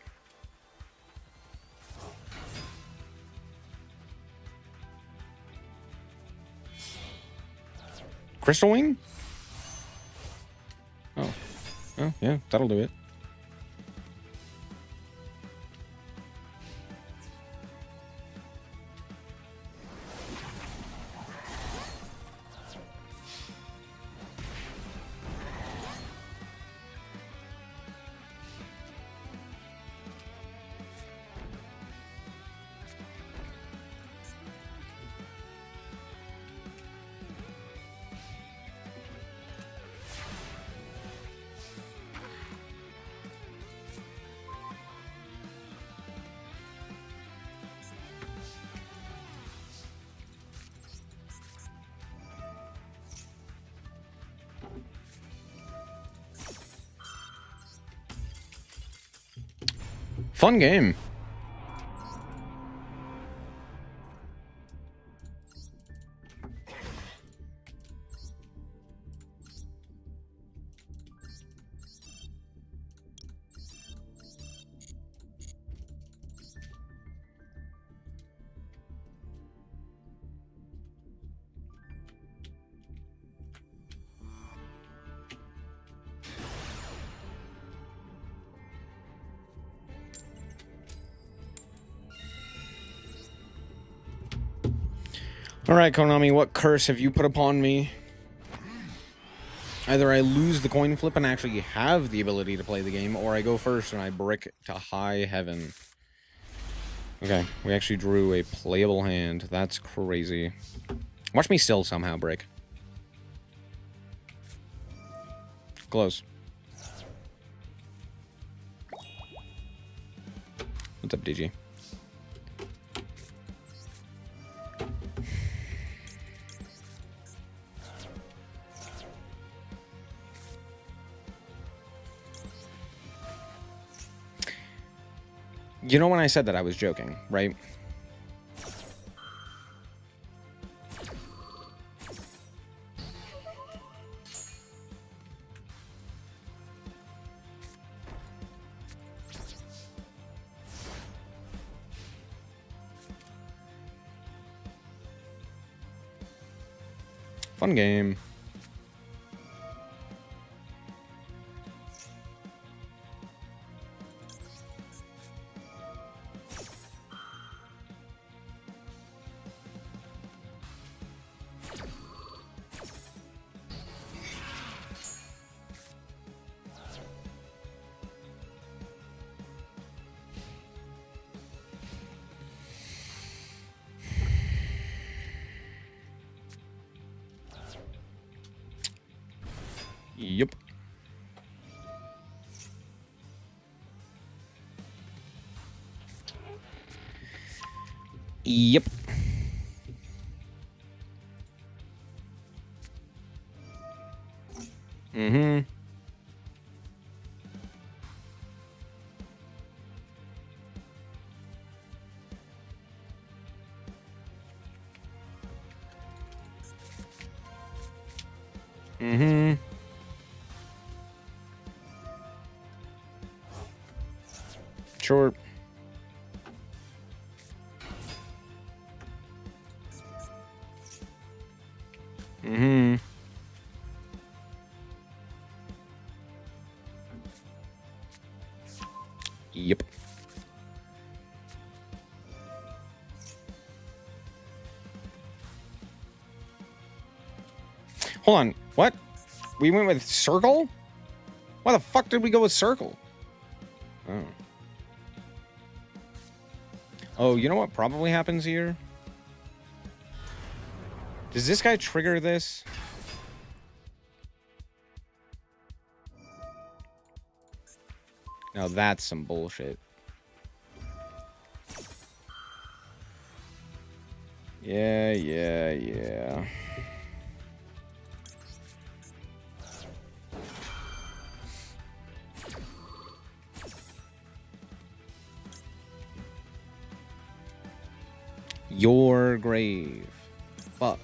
Crystal Wing? Oh. Oh, yeah, that'll do it. Fun game. Alright, Konami, what curse have you put upon me? Either I lose the coin flip and actually have the ability to play the game, or I go first and I brick to high heaven. Okay, we actually drew a playable hand. That's crazy. Watch me still somehow break. Close. What's up, DG? You know when I said that I was joking, right? Fun game. Yep. Yep. Mm-hmm. Mm-hmm. Sure. Mm-hmm. Yep. Hold on. What? We went with circle? Why the fuck did we go with circle? Oh. Oh, you know what probably happens here? Does this guy trigger this? Now that's some bullshit. Yeah. Your grave. Fuck.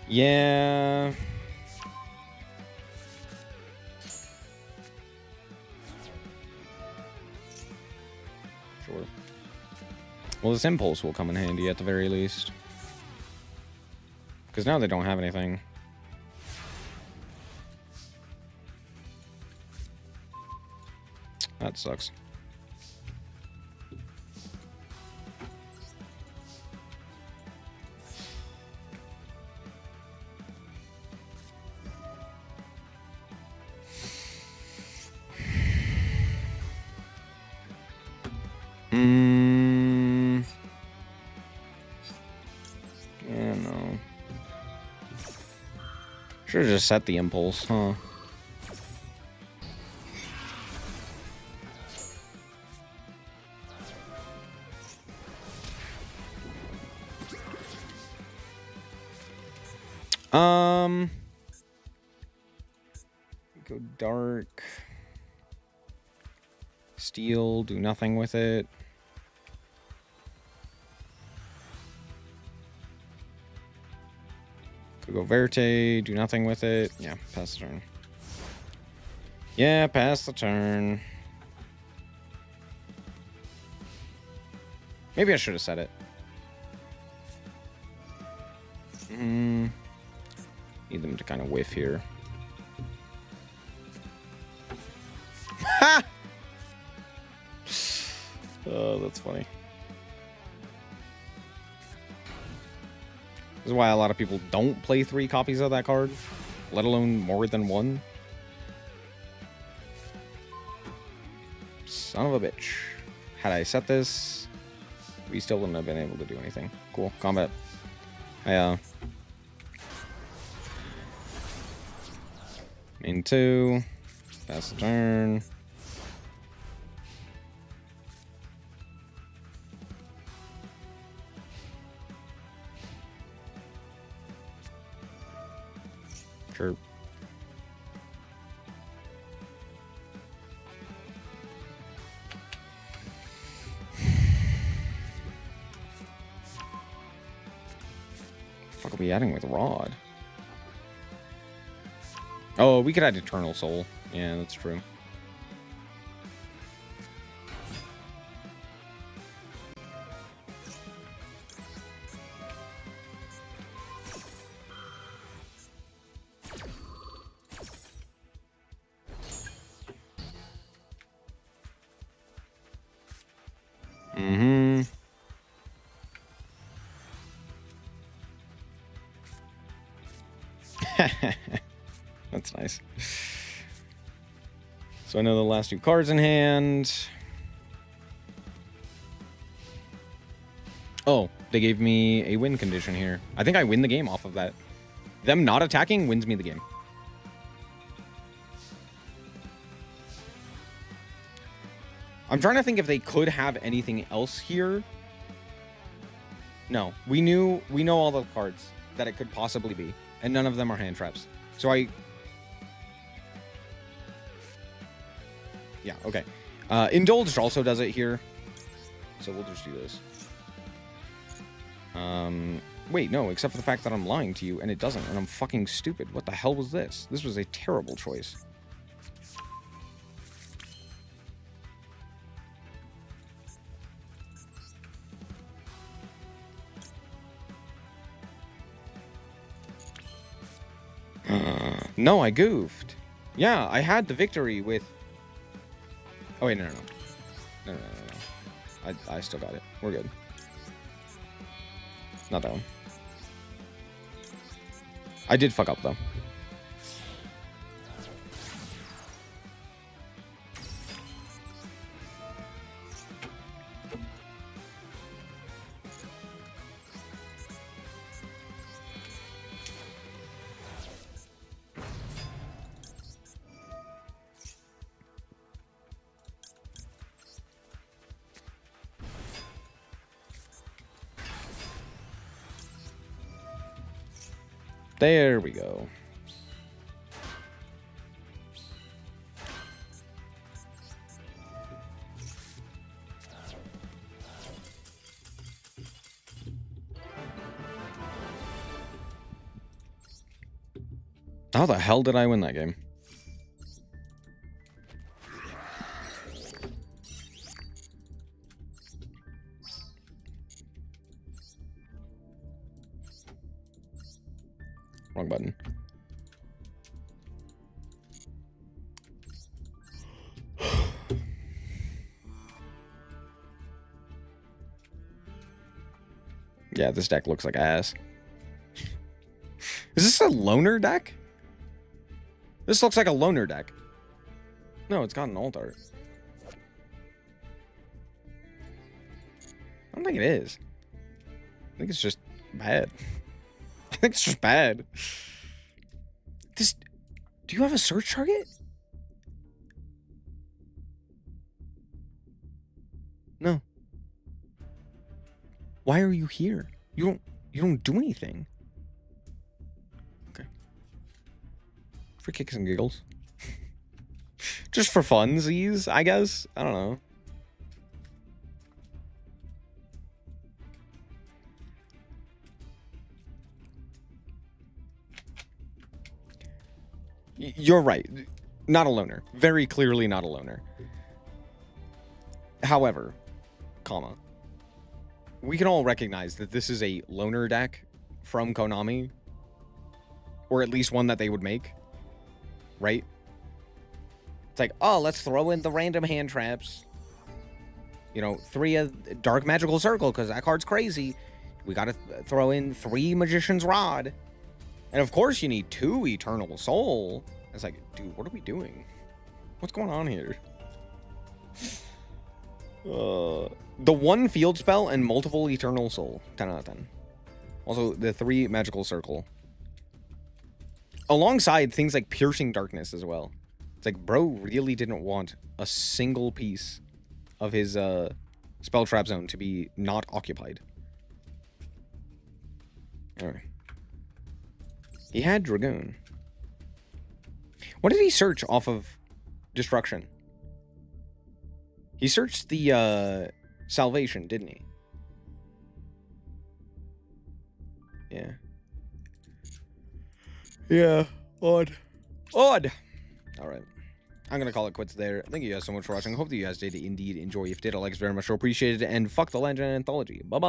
Yeah. Sure. Well, this impulse will come in handy at the very least. Because now they don't have anything. That sucks. Yeah, no. Should have just set the impulse, huh? Go dark. Steel, do nothing with it. Could go Verte, do nothing with it. Yeah, pass the turn. Yeah, pass the turn. Maybe I should have said it. Need them to kind of whiff here. Ha! Oh, that's funny. This is why a lot of people don't play 3 copies of that card, let alone more than 1. Son of a bitch. Had I set this, we still wouldn't have been able to do anything. Cool. Combat. Main 2. Pass the turn. Sure. Fuck are we adding with Rod? Oh, we could add Eternal Soul. Yeah, that's true. That's nice. So I know the last 2 cards in hand. Oh, they gave me a win condition here. I think I win the game off of that. Them not attacking wins me the game. I'm trying to think if they could have anything else here. No, we know all the cards that it could possibly be, and none of them are hand traps. So yeah, okay. Indulged also does it here. So we'll just do this. Wait, no, except for the fact that I'm lying to you and it doesn't, and I'm fucking stupid. What the hell was this? This was a terrible choice. No, I goofed. Yeah, I had the victory with... Oh, wait, no. No. I still got it. We're good. Not that one. I did fuck up, though. There we go. How the hell did I win that game? Wrong button. Yeah, this deck looks like ass. Is this a loner deck? This looks like a loner deck. No, it's got an alt art. I don't think it is. I think it's just bad. I think it's just bad. This... Do you have a search target? No. Why are you here? You don't do anything. Okay. For kicks and giggles. Just for funsies, I guess. I don't know. You're right. Not a loner. Very clearly not a loner. However, comma, we can all recognize that this is a loner deck from Konami. Or at least one that they would make. Right? It's like, oh, let's throw in the random hand traps. You know, 3 Dark Magical Circle, because that card's crazy. We gotta throw in 3 Magician's Rod. And of course you need 2 Eternal Soul. It's like, dude, what are we doing? What's going on here? The 1 field spell and multiple Eternal Soul. 10 out of 10. Also, the 3 Magical Circle. Alongside things like Piercing Darkness as well. It's like, bro really didn't want a single piece of his spell trap zone to be not occupied. Alright. He had Dragoon. What did he search off of Destruction? He searched the Salvation, didn't he? Yeah. Yeah. Odd. Alright. I'm gonna call it quits there. Thank you guys so much for watching. Hope that you guys did indeed enjoy. If you did, a like is very much appreciated. And fuck the Legend Anthology. Bye-bye.